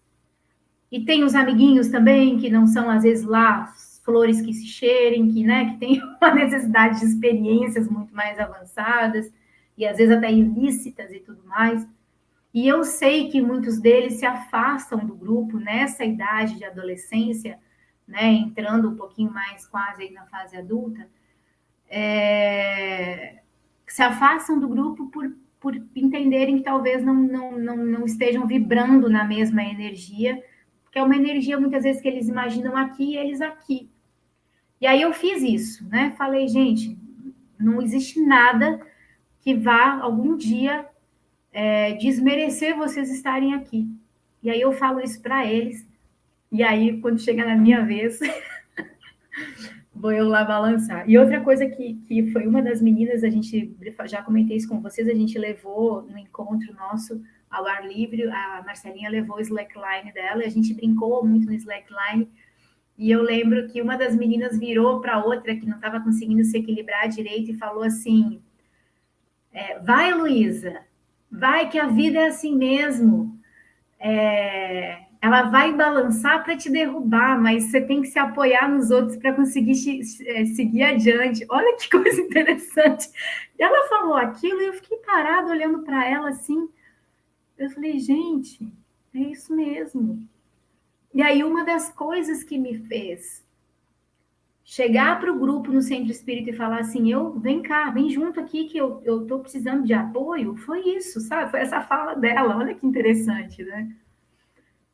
Speaker 1: E tem os amiguinhos também, que não são, às vezes, lá flores que se cheirem, que tem uma necessidade de experiências muito mais avançadas, e às vezes até ilícitas e tudo mais. E eu sei que muitos deles se afastam do grupo nessa idade de adolescência, né, entrando um pouquinho mais quase aí na fase adulta, se afastam do grupo por entenderem que talvez não estejam vibrando na mesma energia, que é uma energia muitas vezes que eles imaginam aqui e eles aqui. E aí eu fiz isso, né? Falei, gente, não existe nada que vá algum dia desmerecer vocês estarem aqui. E aí eu falo isso para eles, e aí quando chega na minha vez, vou eu lá balançar. E outra coisa que foi uma das meninas, a gente, já comentei isso com vocês, a gente levou no encontro nosso ao ar livre, a Marcelinha levou o slackline dela, e a gente brincou muito no slackline, e eu lembro que uma das meninas virou para outra que não estava conseguindo se equilibrar direito e falou assim: vai, Luísa, vai que a vida é assim mesmo. Ela vai balançar para te derrubar, mas você tem que se apoiar nos outros para conseguir seguir adiante. Olha que coisa interessante. E ela falou aquilo e eu fiquei parada olhando para ela assim. Eu falei, gente, é isso mesmo. E aí, uma das coisas que me fez chegar para o grupo no Centro Espírita e falar assim, vem cá, vem junto aqui que eu estou precisando de apoio, foi isso, sabe? Foi essa fala dela, olha que interessante, né?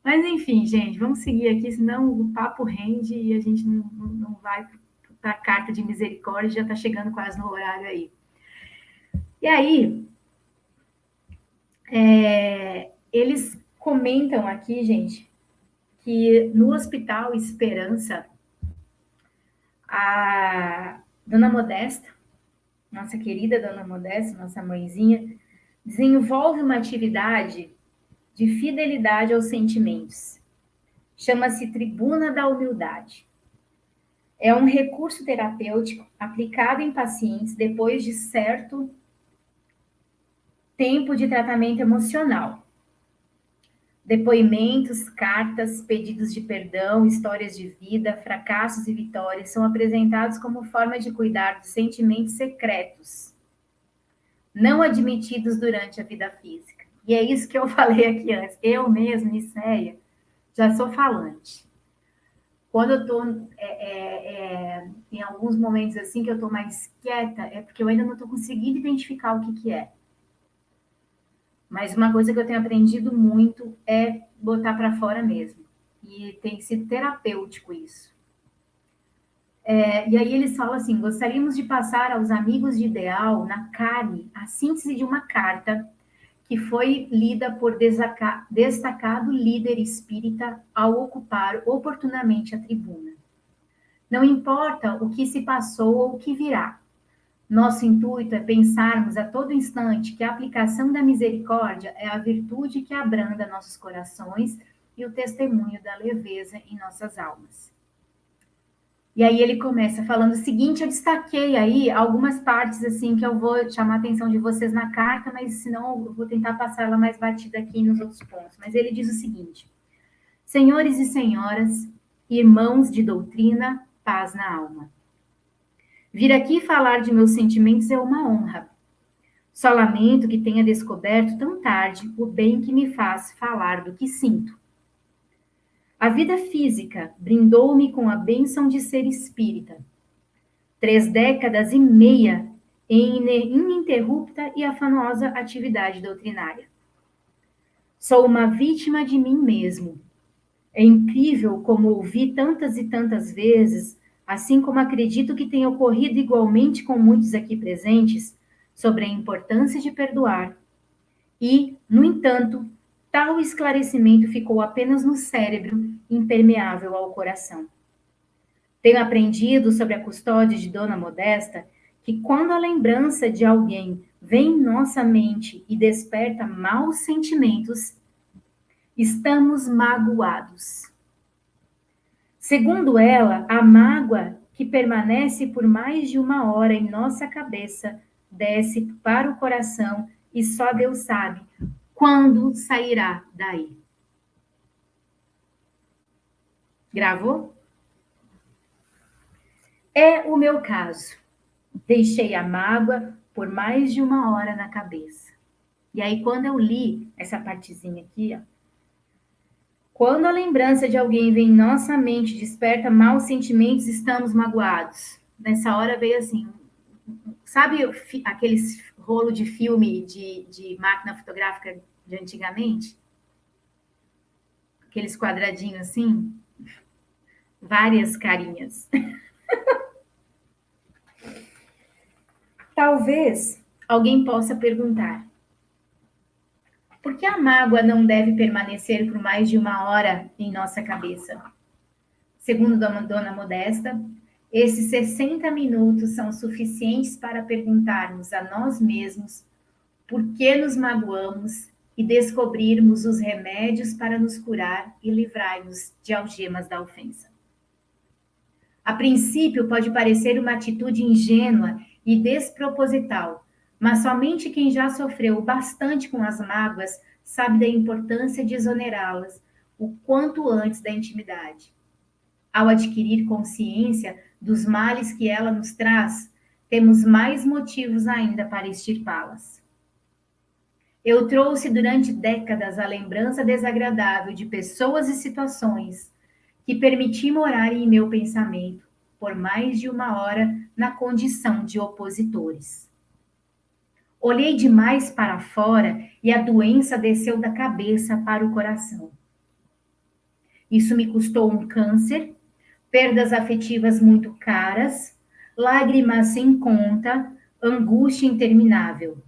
Speaker 1: Mas enfim, gente, vamos seguir aqui, senão o papo rende e a gente não vai para a carta de misericórdia, já está chegando quase no horário aí. E aí, eles comentam aqui, gente, que no Hospital Esperança, a Dona Modesta, nossa querida Dona Modesta, nossa mãezinha, desenvolve uma atividade de fidelidade aos sentimentos. Chama-se Tribuna da Humildade. É um recurso terapêutico aplicado em pacientes depois de certo tempo de tratamento emocional. Depoimentos, cartas, pedidos de perdão, histórias de vida, fracassos e vitórias são apresentados como forma de cuidar dos sentimentos secretos, não admitidos durante a vida física. E é isso que eu falei aqui antes. Eu mesma, Nicéia, já sou falante. Quando eu estou em alguns momentos assim que eu estou mais quieta, é porque eu ainda não estou conseguindo identificar o que é. Mas uma coisa que eu tenho aprendido muito é botar para fora mesmo. E tem sido terapêutico isso. E aí eles falam assim: gostaríamos de passar aos amigos de ideal, na carne, a síntese de uma carta que foi lida por destacado líder espírita ao ocupar oportunamente a tribuna. Não importa o que se passou ou o que virá. Nosso intuito é pensarmos a todo instante que a aplicação da misericórdia é a virtude que abranda nossos corações e o testemunho da leveza em nossas almas. E aí ele começa falando o seguinte, eu destaquei aí algumas partes assim que eu vou chamar a atenção de vocês na carta, mas senão eu vou tentar passar ela mais batida aqui nos outros pontos. Mas ele diz o seguinte: senhores e senhoras, irmãos de doutrina, paz na alma. Vir aqui falar de meus sentimentos é uma honra. Só lamento que tenha descoberto tão tarde o bem que me faz falar do que sinto. A vida física brindou-me com a bênção de ser espírita. 3 décadas e meia em ininterrupta e afanosa atividade doutrinária. Sou uma vítima de mim mesmo. É incrível como ouvi tantas e tantas vezes, assim como acredito que tenha ocorrido igualmente com muitos aqui presentes, sobre a importância de perdoar. E, no entanto, tal esclarecimento ficou apenas no cérebro, impermeável ao coração. Tenho aprendido sobre a custódia de Dona Modesta que quando a lembrança de alguém vem em nossa mente e desperta maus sentimentos, estamos magoados. Segundo ela, a mágoa que permanece por mais de 1 hora em nossa cabeça desce para o coração e só Deus sabe quando sairá daí. Gravou? É o meu caso. Deixei a mágoa por mais de 1 hora na cabeça. E aí, quando eu li essa partezinha aqui, ó, quando a lembrança de alguém vem em nossa mente, desperta maus sentimentos, estamos magoados. Nessa hora veio assim, sabe aqueles rolo de filme de máquina fotográfica de antigamente? Aqueles quadradinhos assim? Várias carinhas. Talvez alguém possa perguntar: Por que a mágoa não deve permanecer por mais de 1 hora em nossa cabeça? Segundo Dona Modesta, esses 60 minutos são suficientes para perguntarmos a nós mesmos por que nos magoamos e descobrirmos os remédios para nos curar e livrar-nos de algemas da ofensa. A princípio, pode parecer uma atitude ingênua e desproposital, mas somente quem já sofreu bastante com as mágoas sabe da importância de exonerá-las o quanto antes da intimidade. Ao adquirir consciência dos males que ela nos traz, temos mais motivos ainda para extirpá-las. Eu trouxe durante décadas a lembrança desagradável de pessoas e situações que permiti morar em meu pensamento por mais de 1 hora na condição de opositores. Olhei demais para fora e a doença desceu da cabeça para o coração. Isso me custou um câncer, perdas afetivas muito caras, lágrimas sem conta, angústia interminável,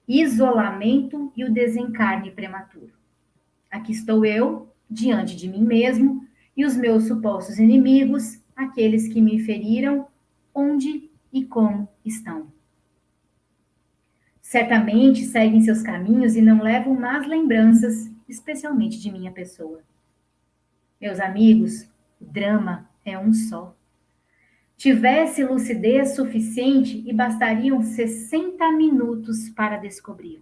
Speaker 1: isolamento e o desencarne prematuro. Aqui estou eu, diante de mim mesmo, e os meus supostos inimigos, aqueles que me feriram, onde e como estão. Certamente seguem seus caminhos e não levam más lembranças, especialmente de minha pessoa. Meus amigos, o drama é um só. Tivesse lucidez suficiente e bastariam 60 minutos para descobrir.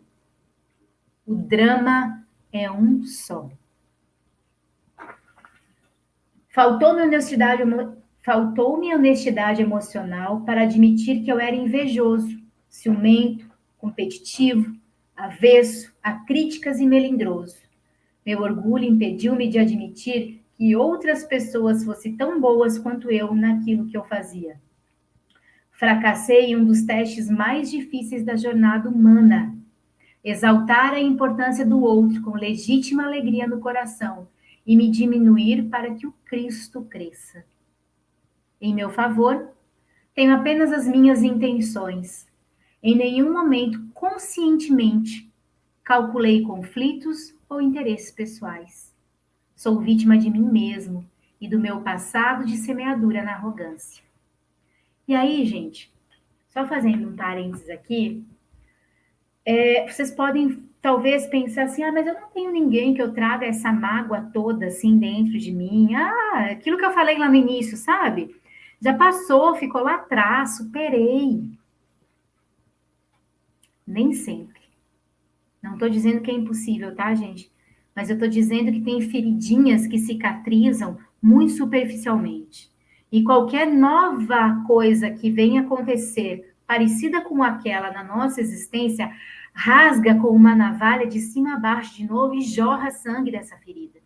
Speaker 1: O drama é um só. Faltou-me honestidade emocional para admitir que eu era invejoso, ciumento, competitivo, avesso a críticas e melindroso. Meu orgulho impediu-me de admitir que outras pessoas fossem tão boas quanto eu naquilo que eu fazia. Fracassei em um dos testes mais difíceis da jornada humana. Exaltar a importância do outro com legítima alegria no coração e me diminuir para que o Cristo cresça. Em meu favor, tenho apenas as minhas intenções. Em nenhum momento, conscientemente, calculei conflitos ou interesses pessoais. Sou vítima de mim mesmo e do meu passado de semeadura na arrogância. E aí, gente, só fazendo um parênteses aqui, vocês podem talvez pensar assim, mas eu não tenho ninguém que eu traga essa mágoa toda assim dentro de mim. Aquilo que eu falei lá no início, sabe? Já passou, ficou lá atrás, superei. Nem sempre. Não estou dizendo que é impossível, tá, gente? Mas eu estou dizendo que tem feridinhas que cicatrizam muito superficialmente. E qualquer nova coisa que venha acontecer, parecida com aquela na nossa existência, rasga com uma navalha de cima a baixo de novo e jorra sangue dessa ferida.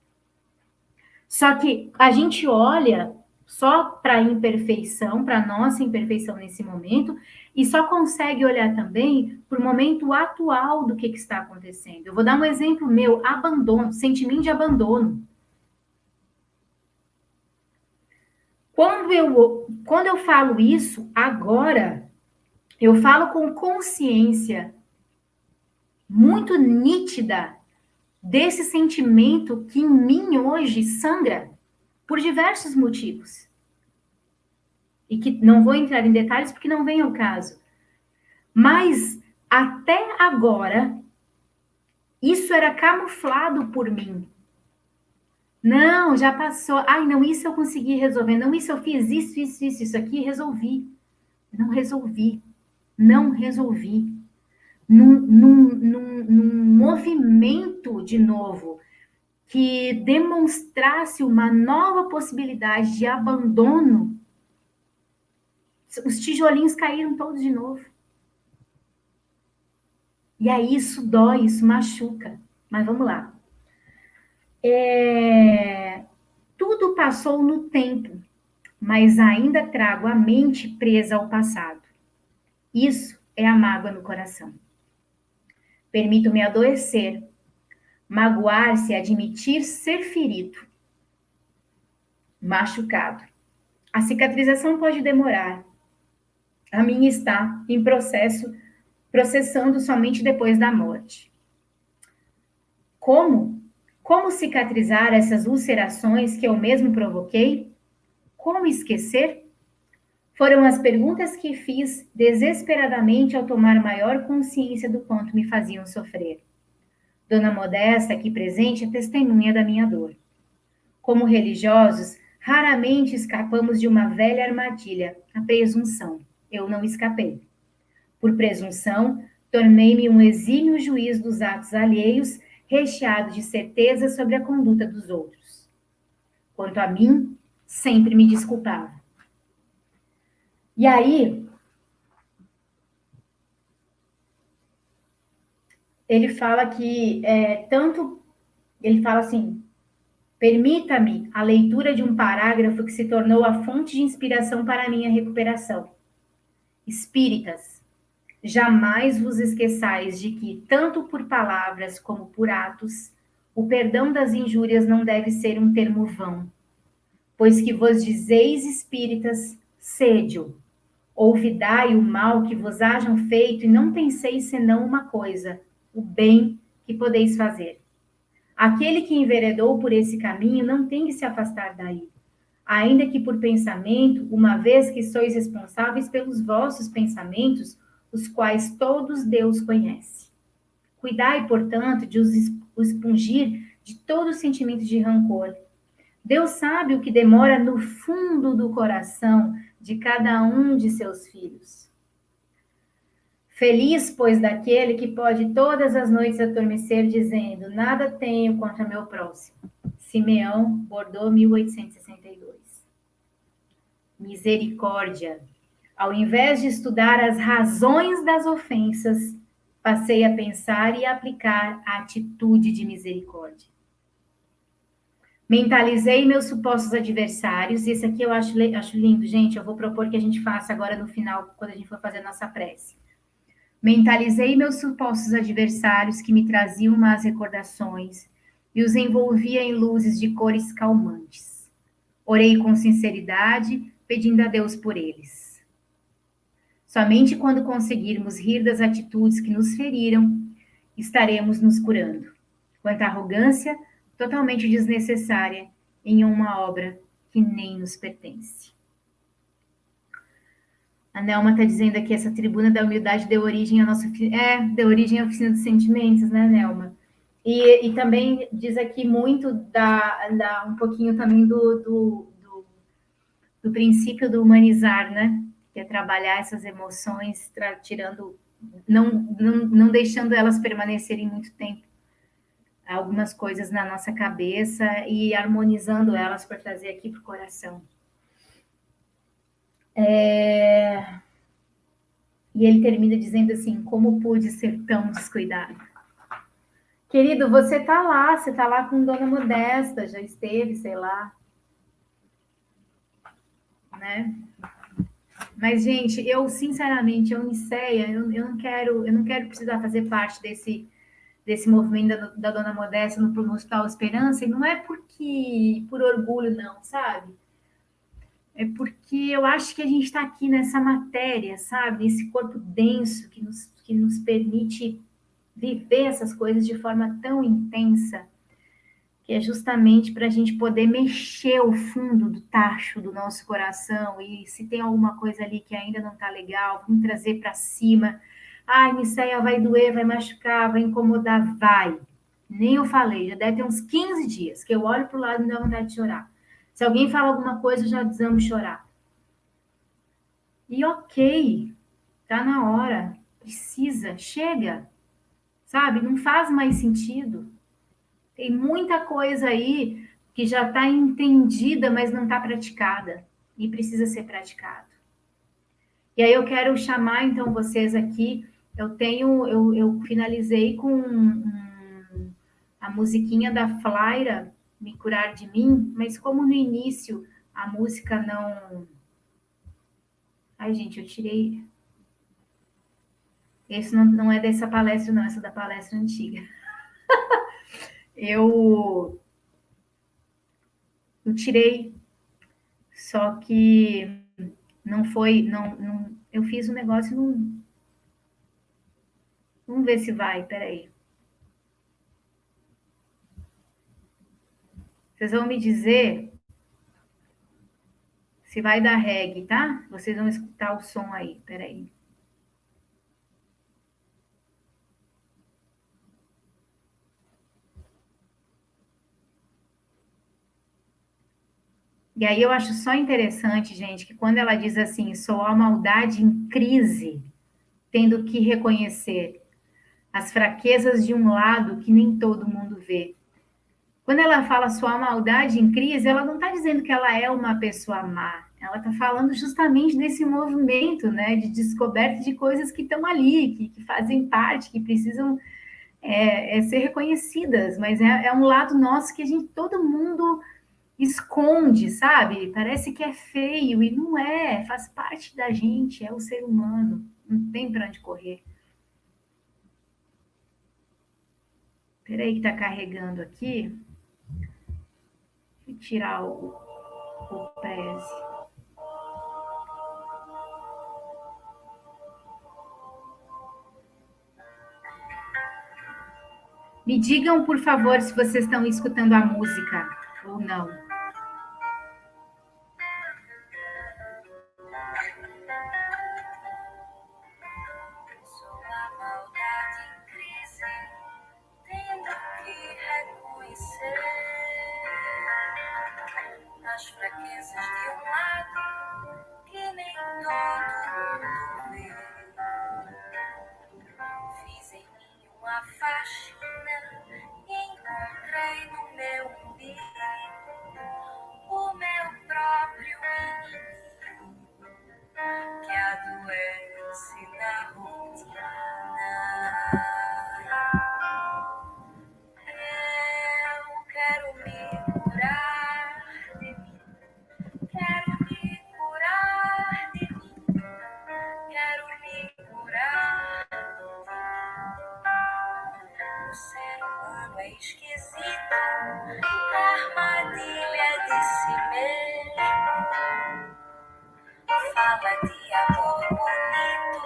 Speaker 1: Só que a gente olha só para a imperfeição, para a nossa imperfeição nesse momento, e só consegue olhar também para o momento atual do que está acontecendo. Eu vou dar um exemplo meu, abandono, sentimento de abandono. Quando eu falo isso agora, eu falo com consciência muito nítida desse sentimento que em mim hoje sangra por diversos motivos. E que não vou entrar em detalhes porque não vem ao caso. Mas até agora, isso era camuflado por mim. Não, já passou. Ai, não, isso eu consegui resolver. Não, isso eu fiz, isso aqui, resolvi. Não resolvi. Não resolvi. Num movimento, de novo, que demonstrasse uma nova possibilidade de abandono, os tijolinhos caíram todos de novo. E aí isso dói, isso machuca. Mas vamos lá. Tudo passou no tempo, mas ainda trago a mente presa ao passado. Isso é a mágoa no coração. Permito-me adoecer, magoar-se, admitir ser ferido, machucado. A cicatrização pode demorar. A minha está em processo, processando somente depois da morte. Como? Como cicatrizar essas ulcerações que eu mesmo provoquei? Como esquecer? Foram as perguntas que fiz desesperadamente ao tomar maior consciência do quanto me faziam sofrer. Dona Modesta, aqui presente, é testemunha da minha dor. Como religiosos, raramente escapamos de uma velha armadilha, a presunção. Eu não escapei. Por presunção, tornei-me um exímio juiz dos atos alheios, recheado de certeza sobre a conduta dos outros. Quanto a mim, sempre me desculpava. E aí, ele fala que ele fala assim, permita-me a leitura de um parágrafo que se tornou a fonte de inspiração para a minha recuperação. Espíritas, jamais vos esqueçais de que, tanto por palavras como por atos, o perdão das injúrias não deve ser um termo vão, pois que vos dizeis espíritas, sede-o. Olvidai o mal que vos hajam feito e não penseis senão uma coisa, o bem que podeis fazer. Aquele que enveredou por esse caminho não tem que se afastar daí, ainda que por pensamento, uma vez que sois responsáveis pelos vossos pensamentos, os quais todos Deus conhece. Cuidai, portanto, de os expungir de todo sentimento de rancor. Deus sabe o que demora no fundo do coração de cada um de seus filhos. Feliz, pois, daquele que pode todas as noites adormecer, dizendo: nada tenho contra meu próximo. Simeão, Bordeaux, 1862. Misericórdia. Ao invés de estudar as razões das ofensas, passei a pensar e aplicar a atitude de misericórdia. Mentalizei meus supostos adversários. Isso aqui eu acho lindo, gente. Eu vou propor que a gente faça agora no final, quando a gente for fazer a nossa prece. Mentalizei meus supostos adversários que me traziam más recordações e os envolvia em luzes de cores calmantes. Orei com sinceridade, pedindo a Deus por eles. Somente quando conseguirmos rir das atitudes que nos feriram, estaremos nos curando. Quanto à arrogância, totalmente desnecessária em uma obra que nem nos pertence. A Nelma está dizendo aqui, essa tribuna da humildade deu origem à nossa... deu origem à oficina dos sentimentos, né, Nelma? E também diz aqui muito um pouquinho também do princípio do humanizar, né? Que é trabalhar essas emoções, tirando, não deixando elas permanecerem muito tempo, algumas coisas na nossa cabeça e harmonizando elas para trazer aqui para o coração. E ele termina dizendo assim: como pude ser tão descuidado? Querido, você está lá com Dona Modesta, já esteve, sei lá, né? Mas, gente, eu sinceramente, eu não quero precisar fazer parte desse movimento da Dona Modesta no Hospital Esperança, e não é por orgulho, não, sabe? É porque eu acho que a gente está aqui nessa matéria, sabe? Nesse corpo denso que nos permite viver essas coisas de forma tão intensa, que é justamente para a gente poder mexer o fundo do tacho do nosso coração e se tem alguma coisa ali que ainda não está legal, vamos trazer para cima. Ai, Niceia, vai doer, vai machucar, vai incomodar, vai. Nem eu falei, já deve ter uns 15 dias que eu olho para o lado e me dá vontade de chorar. Se alguém fala alguma coisa, eu já desamo chorar. E ok, tá na hora, precisa, chega, sabe? Não faz mais sentido. Tem muita coisa aí que já está entendida, mas não está praticada e precisa ser praticado. E aí eu quero chamar então vocês aqui. Eu finalizei com a musiquinha da Flaira, Me Curar de Mim, mas como no início a música não. Ai, gente, eu tirei. Esse não é dessa palestra, não, essa é da palestra antiga. Eu tirei, só que não foi, eu fiz um negócio, não, vamos ver se vai, peraí. Vocês vão me dizer se vai dar reggae, tá? Vocês vão escutar o som aí, peraí. E aí eu acho só interessante, gente, que quando ela diz assim, sou a maldade em crise, tendo que reconhecer as fraquezas de um lado que nem todo mundo vê. Quando ela fala sua maldade em crise, ela não está dizendo que ela é uma pessoa má. Ela está falando justamente desse movimento, né, de descoberta de coisas que estão ali, que fazem parte, que precisam ser reconhecidas. Mas é um lado nosso que a gente, todo mundo esconde, sabe? Parece que é feio e não é. Faz parte da gente, é o ser humano. Não tem para onde correr. Peraí que está carregando aqui. Vou tirar o preze. Me digam, por favor, se vocês estão escutando a música ou não.
Speaker 2: As fraquezas de um lado que nem todo mundo vê. Fiz em mim uma faxina e encontrei no meu umbigo o meu próprio inimigo que adoece na rotina. Eu quero me curar de mim. Quero me curar de mim, quero me curar de mim. O ser humano é esquisito, armadilha de si mesmo. Fala de amor bonito.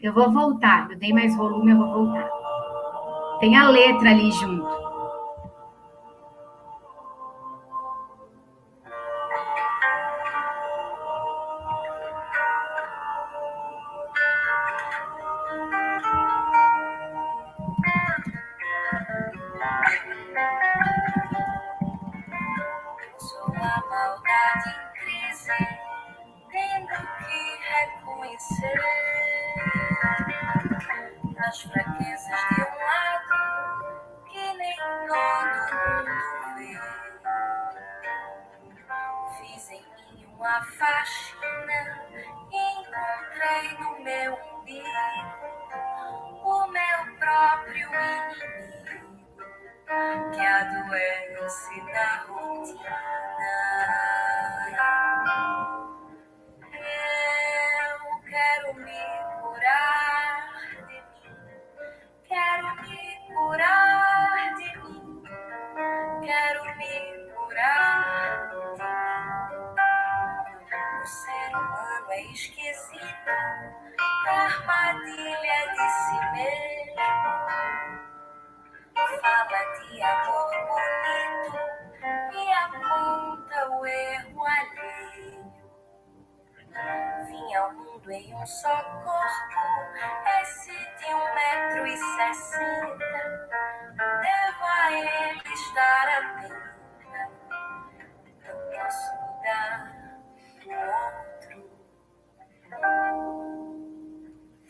Speaker 1: Eu vou voltar, eu dei mais volume, eu vou voltar. Tem a letra ali junto.
Speaker 2: Sou a maldade em crise, tendo que reconhecer as fraquezas de um lado que nem todo mundo vê. Fiz em mim uma faxina e encontrei no meu umbigo o meu próprio inimigo que adoece na rotina. Eu quero me curar de mim, quero me curar de mim, quero me curar de mim. O ser humano é esquisito, armadilha de si mesmo. Fala de amor bonito e aponta o erro alheio. Vim ao mundo em um só corpo, esse de 1,60 m. Devo a ele estar à beira. Não posso mudar o outro.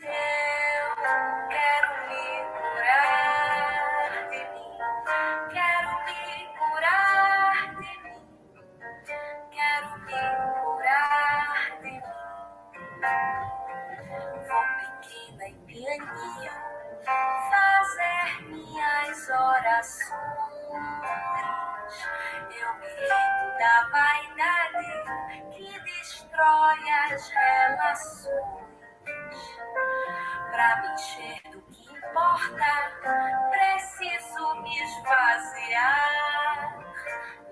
Speaker 2: Eu quero me curar de mim, quero me curar de mim, quero me curar de mim. Vou pequena e pianinho fazer minhas orações. Eu me rendo da vaidade que destrói as relações. Pra me encher do que importa, preciso me esvaziar,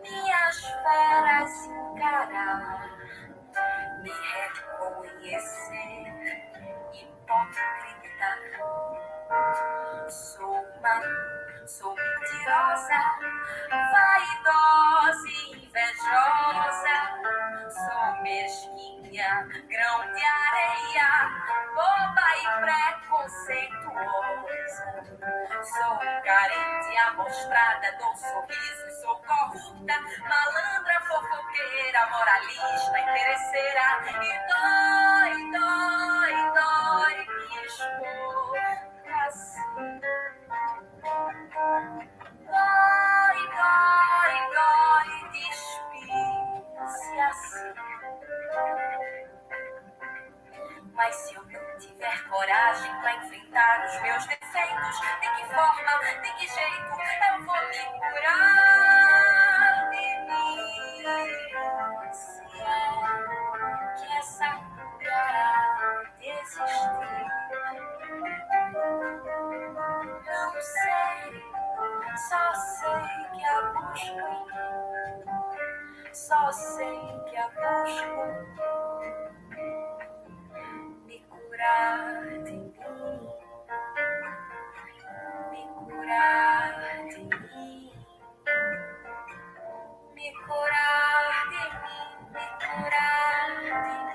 Speaker 2: minhas feras encarar, me reconhecer. hipócrita. Sou mentirosa, vaidosa e invejosa. Sou mesquinha, grão de areia, boba e preconceituosa. Sou carente, amostrada, dou sorriso, sou corrupta, malandra, fofoqueira, moralista, interesseira. E dói me expor assim. Dói, despir-se assim. Mas se eu não tiver coragem pra enfrentar os meus defeitos, de que forma, de que jeito eu vou me curar de mim? Se é que essa cura desistir, não sei, só sei que a busco, só sei que a busco. Me curar de mim, me curar de mim, me curar de mim, me curar de mim.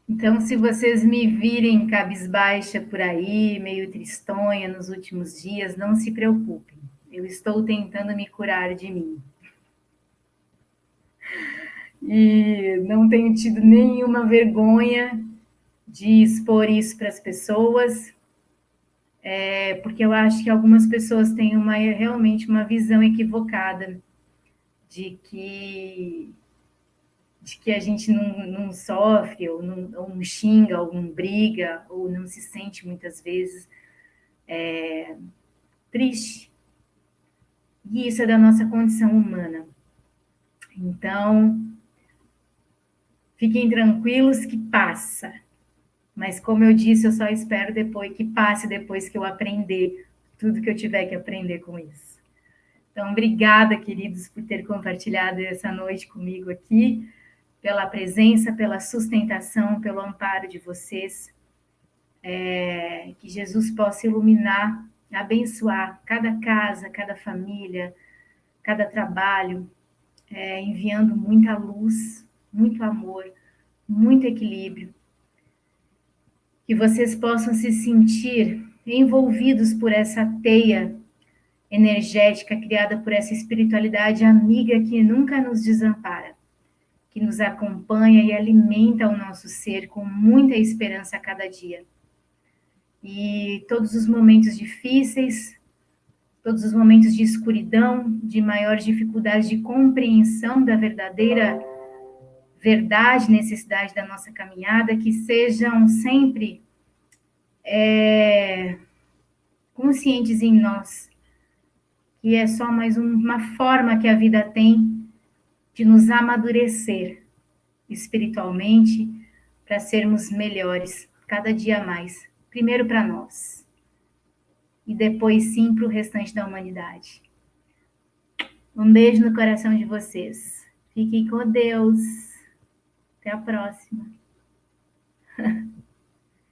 Speaker 1: Então, se vocês me virem cabisbaixa por aí, meio tristonha nos últimos dias, não se preocupem. Eu estou tentando me curar de mim. E não tenho tido nenhuma vergonha de expor isso para as pessoas, porque eu acho que algumas pessoas têm realmente uma visão equivocada de que a gente não sofre, ou não xinga, ou não briga, ou não se sente muitas vezes triste. E isso é da nossa condição humana. Então, fiquem tranquilos que passa. Mas, como eu disse, eu só espero que passe depois que eu aprender tudo que eu tiver que aprender com isso. Então, obrigada, queridos, por ter compartilhado essa noite comigo aqui, pela presença, pela sustentação, pelo amparo de vocês. Que Jesus possa iluminar, abençoar cada casa, cada família, cada trabalho, enviando muita luz, muito amor, muito equilíbrio. Que vocês possam se sentir envolvidos por essa teia energética criada por essa espiritualidade amiga que nunca nos desampara, que nos acompanha e alimenta o nosso ser com muita esperança a cada dia. E todos os momentos difíceis, todos os momentos de escuridão, de maior dificuldade de compreensão da verdadeira verdade, necessidade da nossa caminhada, que sejam sempre conscientes em nós, que é só mais uma forma que a vida tem de nos amadurecer espiritualmente para sermos melhores cada dia mais. Primeiro para nós e depois sim para o restante da humanidade. Um beijo no coração de vocês. Fiquem com Deus. Até a próxima.